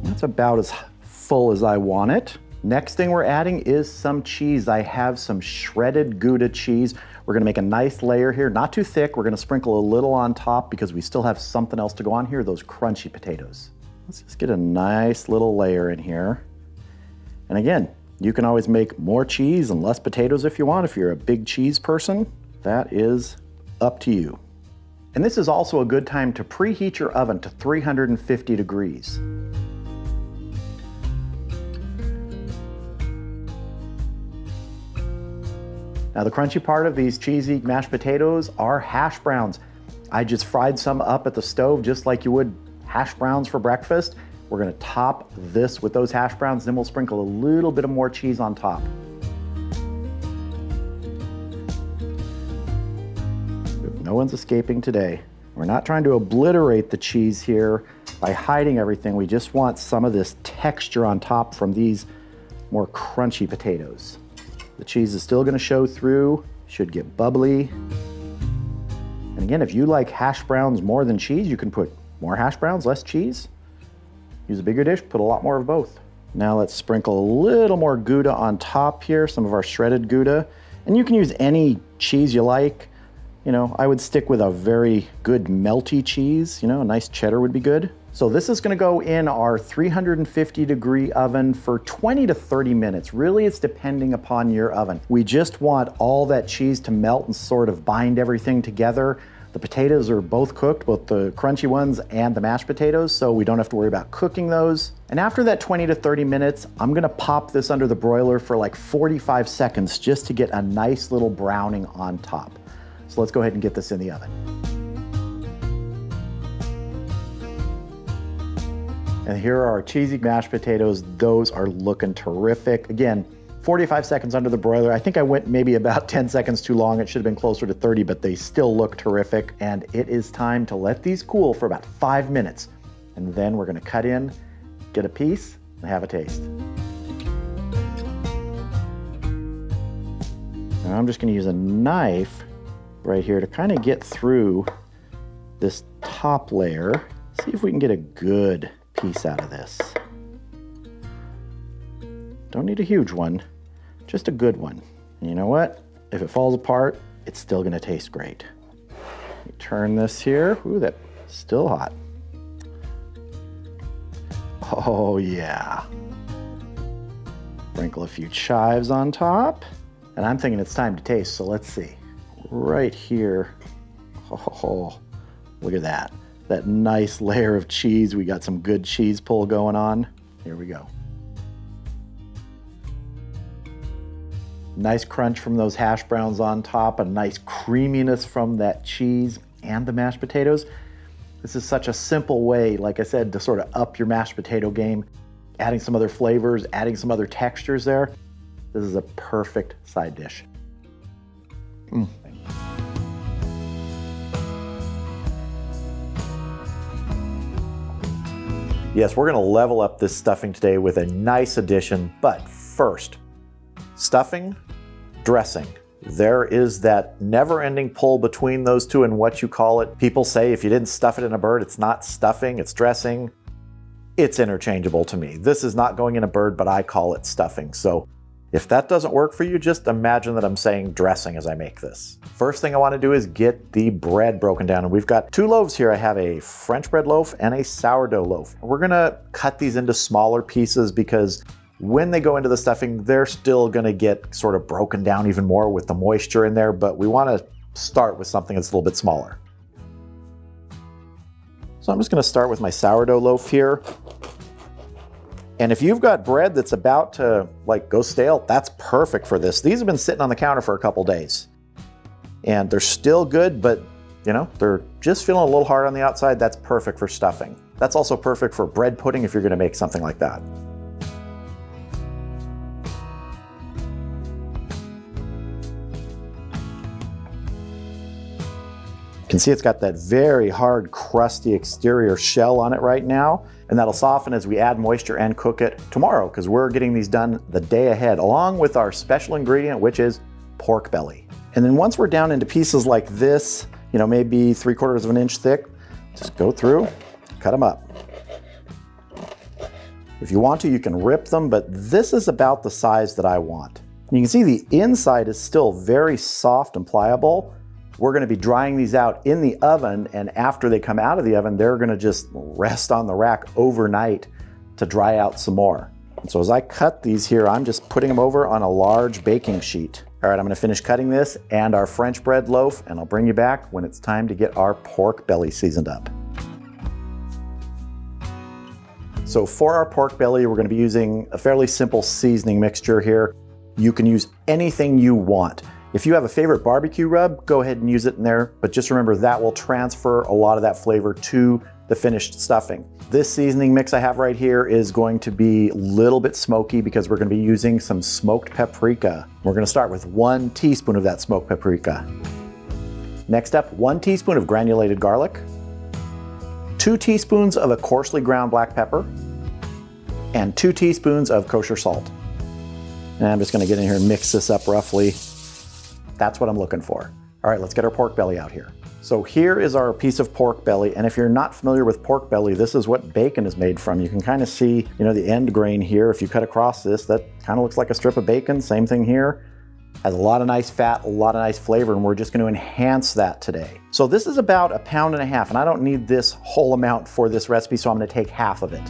That's about as full as I want it. Next thing we're adding is some cheese. I have some shredded Gouda cheese. We're gonna make a nice layer here, not too thick. We're gonna sprinkle a little on top because we still have something else to go on here, those crunchy potatoes. Let's just get a nice little layer in here. And again, you can always make more cheese and less potatoes if you want. If you're a big cheese person, that is up to you. And this is also a good time to preheat your oven to 350 degrees. Now the crunchy part of these cheesy mashed potatoes are hash browns. I just fried some up at the stove just like you would hash browns for breakfast. We're gonna top this with those hash browns, then we'll sprinkle a little bit of more cheese on top. No one's escaping today. We're not trying to obliterate the cheese here by hiding everything. We just want some of this texture on top from these more crunchy potatoes. The cheese is still gonna show through, should get bubbly. And again, if you like hash browns more than cheese, you can put more hash browns, less cheese. Use a bigger dish, put a lot more of both. Now let's sprinkle a little more Gouda on top here, some of our shredded Gouda. And you can use any cheese you like. You know, I would stick with a very good melty cheese. You know, a nice cheddar would be good. So this is gonna go in our 350 degree oven for 20 to 30 minutes. Really, it's depending upon your oven. We just want all that cheese to melt and sort of bind everything together. The potatoes are both cooked, both the crunchy ones and the mashed potatoes, so we don't have to worry about cooking those. And after that 20 to 30 minutes, I'm gonna pop this under the broiler for like 45 seconds just to get a nice little browning on top. So let's go ahead and get this in the oven. And here are our cheesy mashed potatoes. Those are looking terrific. Again, 45 seconds under the broiler. I think I went maybe about 10 seconds too long. It should have been closer to 30, but they still look terrific. And it is time to let these cool for about 5 minutes. And then we're gonna cut in, get a piece, and have a taste. Now I'm just gonna use a knife right here to kind of get through this top layer. See if we can get a good piece out of this. Don't need a huge one, just a good one. And you know what? If it falls apart, it's still gonna taste great. You turn this here. Ooh, that's still hot. Oh yeah. Sprinkle a few chives on top. And I'm thinking it's time to taste, so let's see. Right here. Oh, look at that. That nice layer of cheese. We got some good cheese pull going on. Here we go. Nice crunch from those hash browns on top, a nice creaminess from that cheese and the mashed potatoes. This is such a simple way, like I said, to sort of up your mashed potato game, adding some other flavors, adding some other textures there. This is a perfect side dish. Yes, we're gonna level up this stuffing today with a nice addition, but first, stuffing, dressing. There is that never-ending pull between those two and what you call it. People say if you didn't stuff it in a bird, it's not stuffing, it's dressing. It's interchangeable to me. This is not going in a bird, but I call it stuffing. So if that doesn't work for you, just imagine that I'm saying dressing as I make this. First thing I want to do is get the bread broken down. And we've got 2 loaves here. I have a French bread loaf and a sourdough loaf. We're gonna cut these into smaller pieces because when they go into the stuffing, they're still gonna get sort of broken down even more with the moisture in there, but we wanna start with something that's a little bit smaller. So I'm just gonna start with my sourdough loaf here. And if you've got bread that's about to go stale, that's perfect for this. These have been sitting on the counter for a couple days. And they're still good, but they're just feeling a little hard on the outside. That's perfect for stuffing. That's also perfect for bread pudding if you're gonna make something like that. You can see it's got that very hard, crusty exterior shell on it right now. And that'll soften as we add moisture and cook it tomorrow, because we're getting these done the day ahead, along with our special ingredient, which is pork belly. And then once we're down into pieces like this, maybe 3/4 of an inch thick, just go through, cut them up. If you want to, you can rip them, but this is about the size that I want. And you can see the inside is still very soft and pliable. We're gonna be drying these out in the oven, and after they come out of the oven, they're gonna just rest on the rack overnight to dry out some more. And so as I cut these here, I'm just putting them over on a large baking sheet. All right, I'm gonna finish cutting this and our French bread loaf, and I'll bring you back when it's time to get our pork belly seasoned up. So for our pork belly, we're gonna be using a fairly simple seasoning mixture here. You can use anything you want. If you have a favorite barbecue rub, go ahead and use it in there, but just remember that will transfer a lot of that flavor to the finished stuffing. This seasoning mix I have right here is going to be a little bit smoky because we're going to be using some smoked paprika. We're going to start with 1 teaspoon of that smoked paprika. Next up, 1 teaspoon of granulated garlic, 2 teaspoons of a coarsely ground black pepper, and 2 teaspoons of kosher salt. And I'm just going to get in here and mix this up roughly. That's what I'm looking for. All right, let's get our pork belly out here. So here is our piece of pork belly, and if you're not familiar with pork belly, this is what bacon is made from. You can kind of see, the end grain here. If you cut across this, that kind of looks like a strip of bacon. Same thing here. Has a lot of nice fat, a lot of nice flavor, and we're just going to enhance that today. So this is about 1.5 pounds, and I don't need this whole amount for this recipe, so I'm going to take half of it.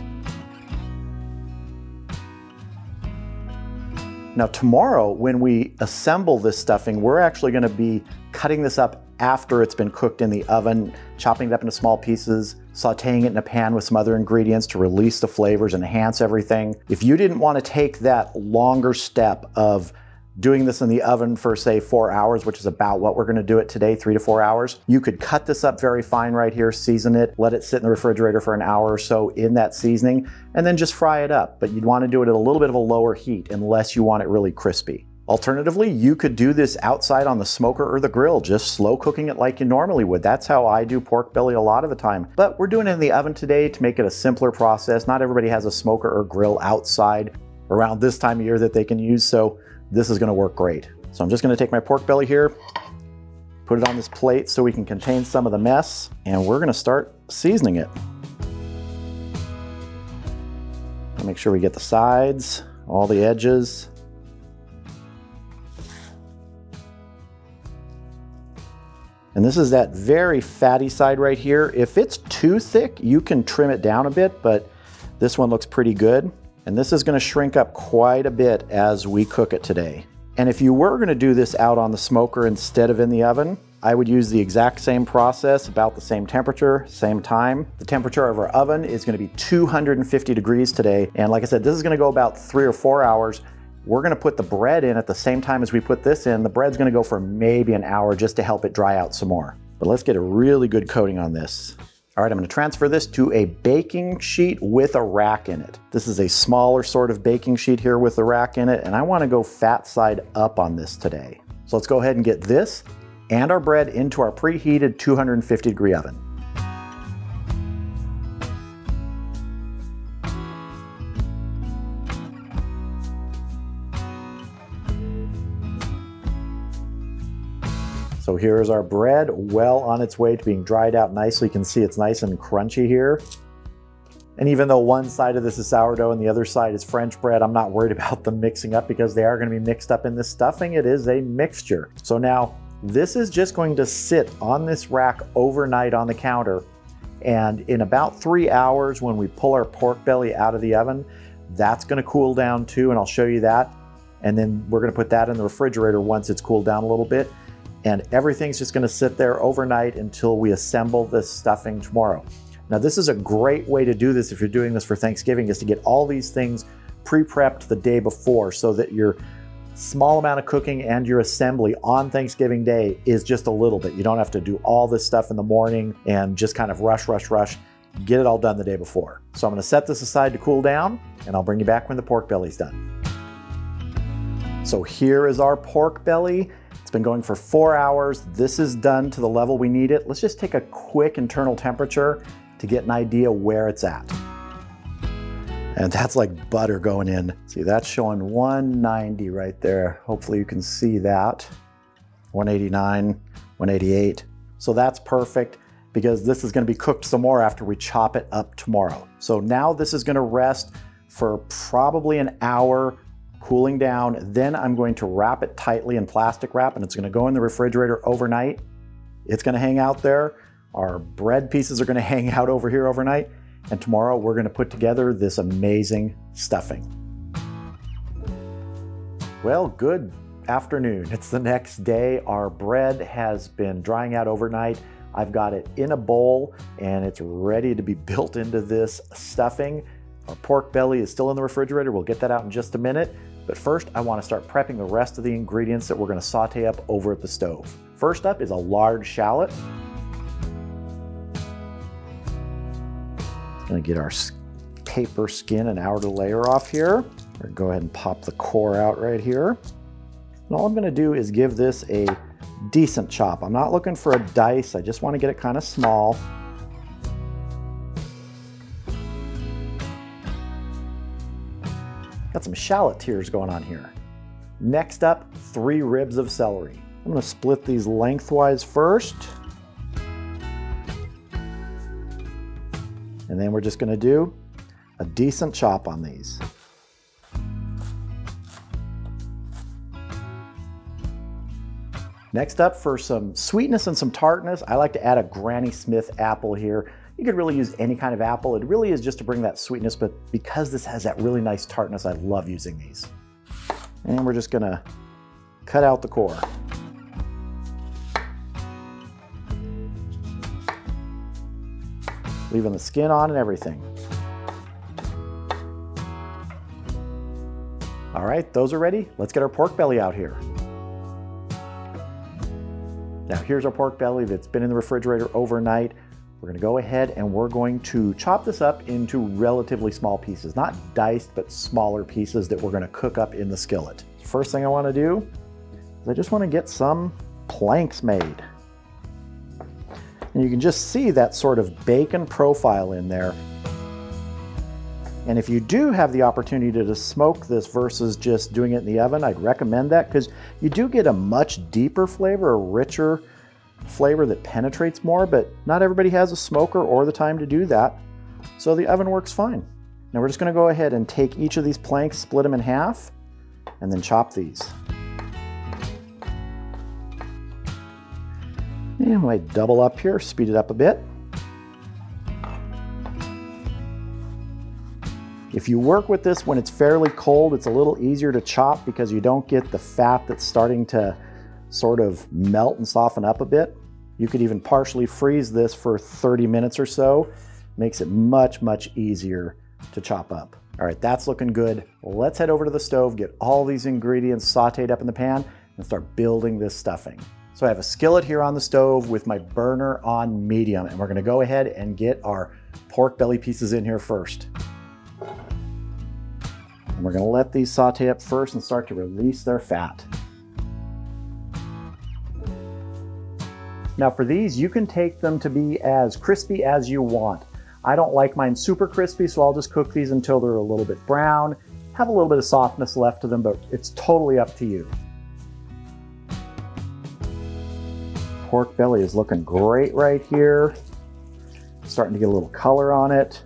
Now tomorrow, when we assemble this stuffing, we're actually gonna be cutting this up after it's been cooked in the oven, chopping it up into small pieces, sauteing it in a pan with some other ingredients to release the flavors, enhance everything. If you didn't want to take that longer step of doing this in the oven for say 4 hours, which is about what we're gonna do it today, 3 to 4 hours, you could cut this up very fine right here, season it, let it sit in the refrigerator for an hour or so in that seasoning, and then just fry it up. But you'd wanna do it at a little bit of a lower heat unless you want it really crispy. Alternatively, you could do this outside on the smoker or the grill, just slow cooking it like you normally would. That's how I do pork belly a lot of the time. But we're doing it in the oven today to make it a simpler process. Not everybody has a smoker or grill outside around this time of year that they can use, so this is gonna work great. So I'm just gonna take my pork belly here, put it on this plate so we can contain some of the mess, and we're gonna start seasoning it. Make sure we get the sides, all the edges. And this is that very fatty side right here. If it's too thick, you can trim it down a bit, but this one looks pretty good. And this is gonna shrink up quite a bit as we cook it today. And if you were gonna do this out on the smoker instead of in the oven, I would use the exact same process, about the same temperature, same time. The temperature of our oven is gonna be 250 degrees today. And like I said, this is gonna go about 3 or 4 hours. We're gonna put the bread in at the same time as we put this in. The bread's gonna go for maybe an hour just to help it dry out some more. But let's get a really good coating on this. All right, I'm gonna transfer this to a baking sheet with a rack in it. This is a smaller sort of baking sheet here with a rack in it, and I wanna go fat side up on this today. So let's go ahead and get this and our bread into our preheated 250 degree oven. here's our bread, well on its way to being dried out nicely. You can see it's nice and crunchy here. And even though one side of this is sourdough and the other side is French bread, I'm not worried about them mixing up because they are going to be mixed up in this stuffing. It is a mixture. So now this is just going to sit on this rack overnight on the counter. And in about 3 hours, when we pull our pork belly out of the oven, that's going to cool down too, and I'll show you that. And then we're going to put that in the refrigerator once it's cooled down a little bit. And everything's just going to sit there overnight until we assemble this stuffing tomorrow. Now, this is a great way to do this if you're doing this for Thanksgiving, is to get all these things pre-prepped the day before so that your small amount of cooking and your assembly on Thanksgiving Day is just a little bit. You don't have to do all this stuff in the morning and just kind of rush. Get it all done the day before. So I'm going to set this aside to cool down, and I'll bring you back when the pork belly's done. So here is our pork belly. It's been going for 4 hours. This is done to the level we need it. Let's just take a quick internal temperature to get an idea where it's at. And that's like butter going in. See, that's showing 190 right there. Hopefully you can see that. 189, 188. So that's perfect because this is going to be cooked some more after we chop it up tomorrow. So now this is going to rest for probably an hour, cooling down. Then I'm going to wrap it tightly in plastic wrap, and it's going to go in the refrigerator overnight. It's going to hang out there. Our bread pieces are going to hang out over here overnight. And tomorrow we're going to put together this amazing stuffing. Well, good afternoon. It's the next day. Our bread has been drying out overnight. I've got it in a bowl and it's ready to be built into this stuffing. Our pork belly is still in the refrigerator. We'll get that out in just a minute. But first, I want to start prepping the rest of the ingredients that we're going to saute up over at the stove. First up is a large shallot. Going to get our paper skin and outer layer off here. We're going to go ahead and pop the core out right here. And all I'm going to do is give this a decent chop. I'm not looking for a dice. I just want to get it kind of small. Got some shallot tears going on here. Next up, 3 ribs of celery. I'm going to split these lengthwise first. And then we're just going to do a decent chop on these. Next up, for some sweetness and some tartness, I like to add a Granny Smith apple here. You could really use any kind of apple. It really is just to bring that sweetness, but because this has that really nice tartness, I love using these. And we're just going to cut out the core. Leaving the skin on and everything. All right, those are ready. Let's get our pork belly out here. Now here's our pork belly that's been in the refrigerator overnight. We're gonna go ahead and we're going to chop this up into relatively small pieces, not diced, but smaller pieces that we're gonna cook up in the skillet. First thing I wanna do is I just wanna get some planks made. And you can just see that sort of bacon profile in there. And if you do have the opportunity to smoke this versus just doing it in the oven, I'd recommend that because you do get a much deeper flavor, a richer flavor that penetrates more, but not everybody has a smoker or the time to do that. So the oven works fine. Now we're just going to go ahead and take each of these planks, split them in half, and then chop these. And I might double up here, speed it up a bit. If you work with this when it's fairly cold, it's a little easier to chop because you don't get the fat that's starting to sort of melt and soften up a bit. You could even partially freeze this for 30 minutes or so. Makes it much, much easier to chop up. All right, that's looking good. Let's head over to the stove, get all these ingredients sauteed up in the pan, and start building this stuffing. So I have a skillet here on the stove with my burner on medium, and we're gonna go ahead and get our pork belly pieces in here first. And we're going to let these saute up first and start to release their fat. Now for these, you can take them to be as crispy as you want. I don't like mine super crispy, so I'll just cook these until they're a little bit brown, have a little bit of softness left to them, but it's totally up to you. pork belly is looking great right here. Starting to get a little color on it.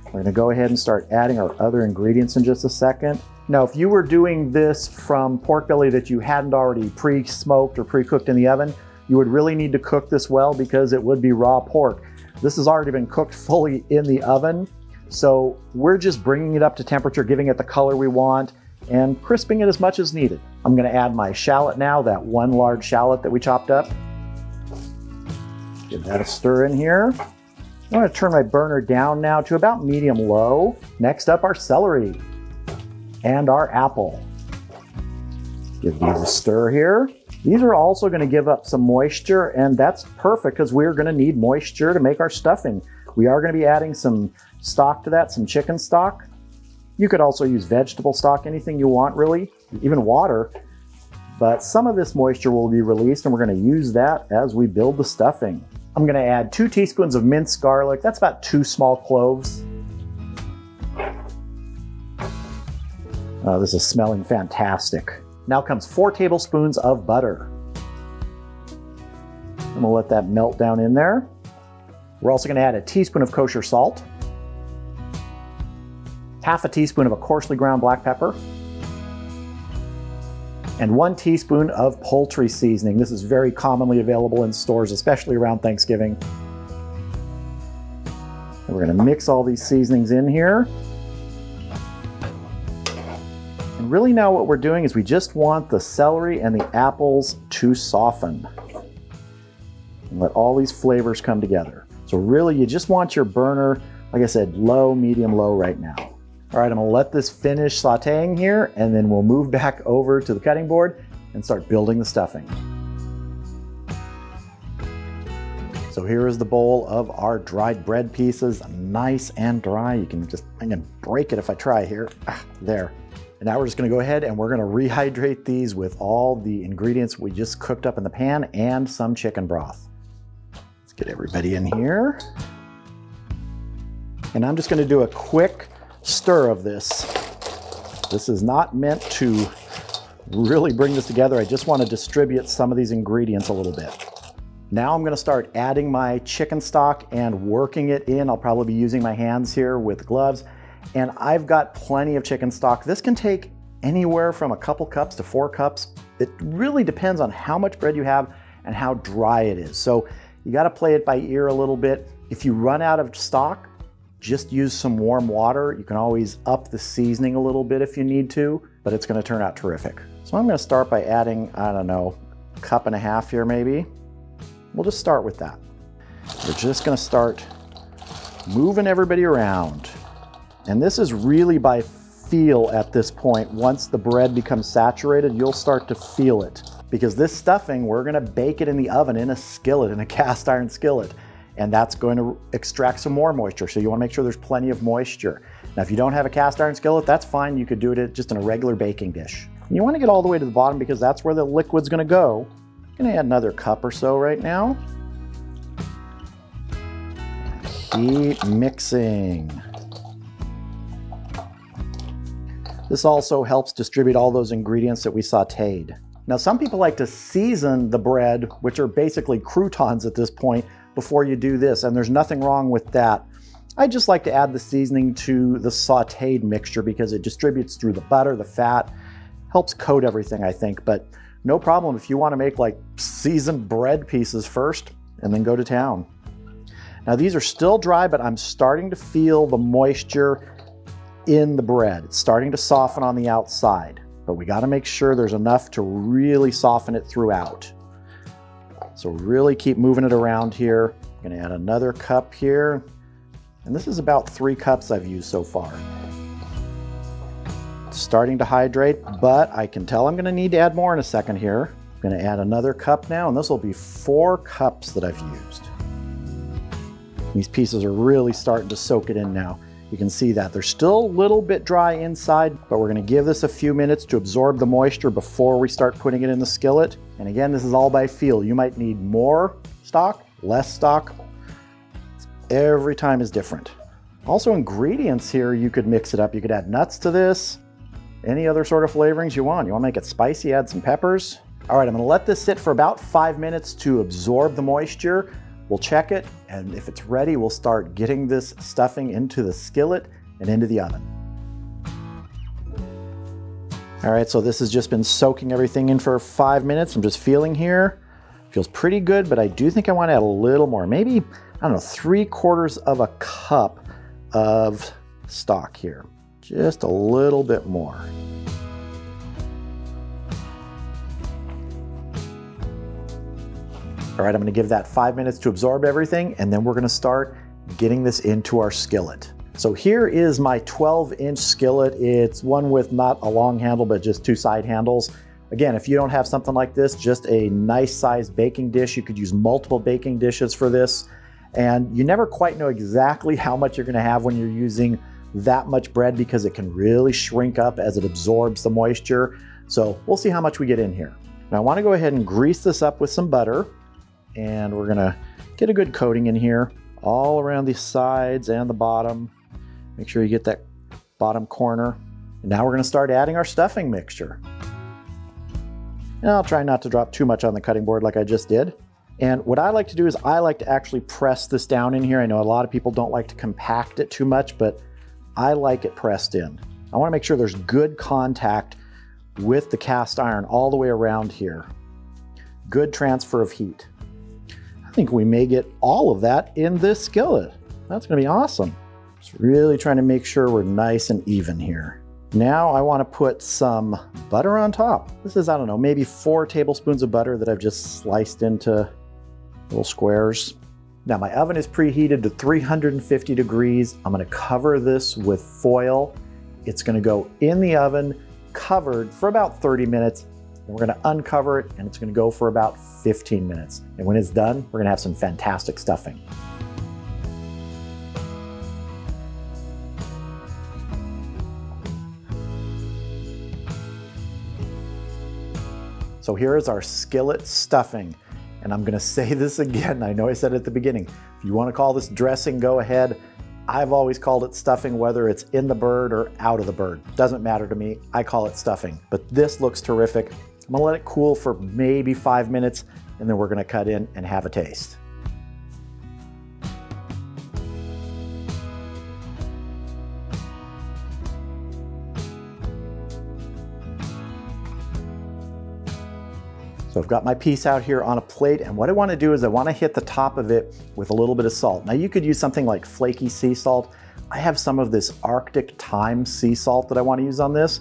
We're gonna go ahead and start adding our other ingredients in just a second. Now, if you were doing this from pork belly that you hadn't already pre-smoked or pre-cooked in the oven, you would really need to cook this well because it would be raw pork. This has already been cooked fully in the oven, so we're just bringing it up to temperature, giving it the color we want, and crisping it as much as needed. I'm gonna add my shallot now, that one large shallot that we chopped up. Give that a stir in here. I'm gonna turn my burner down now to about medium-low. Next up, our celery and our apple. Give these a stir here. These are also gonna give up some moisture, and that's perfect because we're gonna need moisture to make our stuffing. We are gonna be adding some stock to that, some chicken stock. You could also use vegetable stock, anything you want really, even water. But some of this moisture will be released, and we're gonna use that as we build the stuffing. I'm gonna add 2 teaspoons of minced garlic. That's about 2 small cloves. Oh, this is smelling fantastic. Now comes 4 tablespoons of butter. I'm gonna let that melt down in there. We're also gonna add a teaspoon of kosher salt, half a teaspoon of a coarsely ground black pepper, and 1 teaspoon of poultry seasoning. This is very commonly available in stores, especially around Thanksgiving. And we're gonna mix all these seasonings in here. And really now what we're doing is we just want the celery and the apples to soften. And let all these flavors come together. So really you just want your burner, like I said, low, medium, low right now. All right, I'm gonna let this finish sauteing here, and then we'll move back over to the cutting board and start building the stuffing. So here is the bowl of our dried bread pieces, nice and dry. You can just, I'm gonna break it if I try here. There. And now we're just gonna go ahead and we're gonna rehydrate these with all the ingredients we just cooked up in the pan and some chicken broth. Let's get everybody in here. And I'm just gonna do a quick stir of this. This is not meant to really bring this together. I just want to distribute some of these ingredients a little bit. Now I'm going to start adding my chicken stock and working it in. I'll probably be using my hands here with gloves. And I've got plenty of chicken stock. This can take anywhere from a couple cups to 4 cups. It really depends on how much bread you have and how dry it is. So you got to play it by ear a little bit. If you run out of stock, just use some warm water. You can always up the seasoning a little bit if you need to, but it's gonna turn out terrific. So I'm gonna start by adding, I don't know, 1.5 cups here maybe. We'll just start with that. We're just gonna start moving everybody around. And this is really by feel at this point. Once the bread becomes saturated, you'll start to feel it. Because this stuffing, we're gonna bake it in the oven in a skillet, in a cast iron skillet. And that's going to extract some more moisture. So you want to make sure there's plenty of moisture. Now, if you don't have a cast iron skillet, that's fine. You could do it just in a regular baking dish. And you want to get all the way to the bottom because that's where the liquid's going to go. I'm going to add another cup or so right now. Keep mixing. This also helps distribute all those ingredients that we sauteed. Now, some people like to season the bread, which are basically croutons at this point, before you do this, and there's nothing wrong with that. I just like to add the seasoning to the sauteed mixture because it distributes through the butter, the fat, helps coat everything, I think, but no problem if you want to make like seasoned bread pieces first and then go to town. Now these are still dry, but I'm starting to feel the moisture in the bread. It's starting to soften on the outside, but we got to make sure there's enough to really soften it throughout. So really keep moving it around here. I'm gonna add another cup here. And this is about 3 cups I've used so far. It's starting to hydrate, but I can tell I'm gonna need to add more in a second here. I'm gonna add another cup now, and this will be 4 cups that I've used. These pieces are really starting to soak it in now. You can see that. They're still a little bit dry inside, but we're gonna give this a few minutes to absorb the moisture before we start putting it in the skillet. And again, this is all by feel. You might need more stock, less stock. Every time is different. Also ingredients here, you could mix it up. You could add nuts to this, any other sort of flavorings you want. You wanna make it spicy, add some peppers. All right, I'm gonna let this sit for about 5 minutes to absorb the moisture. We'll check it, and if it's ready, we'll start getting this stuffing into the skillet and into the oven. All right, so this has just been soaking everything in for 5 minutes. I'm just feeling here. Feels pretty good, but I do think I want to add a little more. Maybe, I don't know, 3/4 of a cup of stock here. Just a little bit more. All right, I'm gonna give that 5 minutes to absorb everything, and then we're gonna start getting this into our skillet. So here is my 12-inch skillet. It's one with not a long handle, but just 2 side handles. Again, if you don't have something like this, just a nice sized baking dish. You could use multiple baking dishes for this. And you never quite know exactly how much you're gonna have when you're using that much bread, because it can really shrink up as it absorbs the moisture. So we'll see how much we get in here. Now I wanna go ahead and grease this up with some butter, and we're gonna get a good coating in here, all around the sides and the bottom. Make sure you get that bottom corner. And now we're gonna start adding our stuffing mixture. And I'll try not to drop too much on the cutting board like I just did. And what I like to do is I like to actually press this down in here. I know a lot of people don't like to compact it too much, but I like it pressed in. I wanna make sure there's good contact with the cast iron all the way around here. Good transfer of heat. I think we may get all of that in this skillet. That's gonna be awesome. Just really trying to make sure we're nice and even here. Now I want to put some butter on top. This is, I don't know, maybe 4 tablespoons of butter that I've just sliced into little squares. Now my oven is preheated to 350 degrees. I'm going to cover this with foil. It's going to go in the oven covered for about 30 minutes. And we're going to uncover it, and it's going to go for about 15 minutes. And when it's done, we're going to have some fantastic stuffing. So here is our skillet stuffing. And I'm gonna say this again, I know I said it at the beginning. If you wanna call this dressing, go ahead. I've always called it stuffing, whether it's in the bird or out of the bird. Doesn't matter to me, I call it stuffing. But this looks terrific. I'm gonna let it cool for maybe 5 minutes, and then we're gonna cut in and have a taste. So I've got my piece out here on a plate, and what I want to do is I want to hit the top of it with a little bit of salt. Now you could use something like flaky sea salt. I have some of this Arctic thyme sea salt that I want to use on this.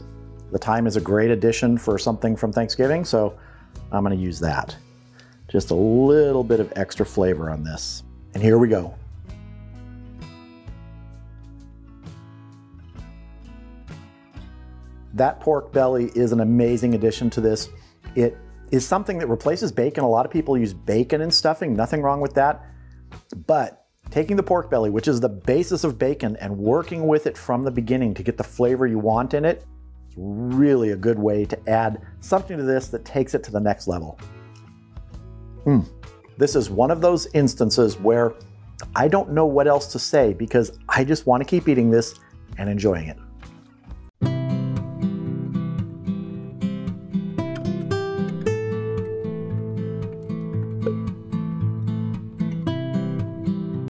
The thyme is a great addition for something from Thanksgiving, so I'm going to use that. Just a little bit of extra flavor on this. And here we go. That pork belly is an amazing addition to this. It is something that replaces bacon. A lot of people use bacon in stuffing, nothing wrong with that. But taking the pork belly, which is the basis of bacon, and working with it from the beginning to get the flavor you want in it, it's really a good way to add something to this that takes it to the next level. This is one of those instances where I don't know what else to say, because I just want to keep eating this and enjoying it.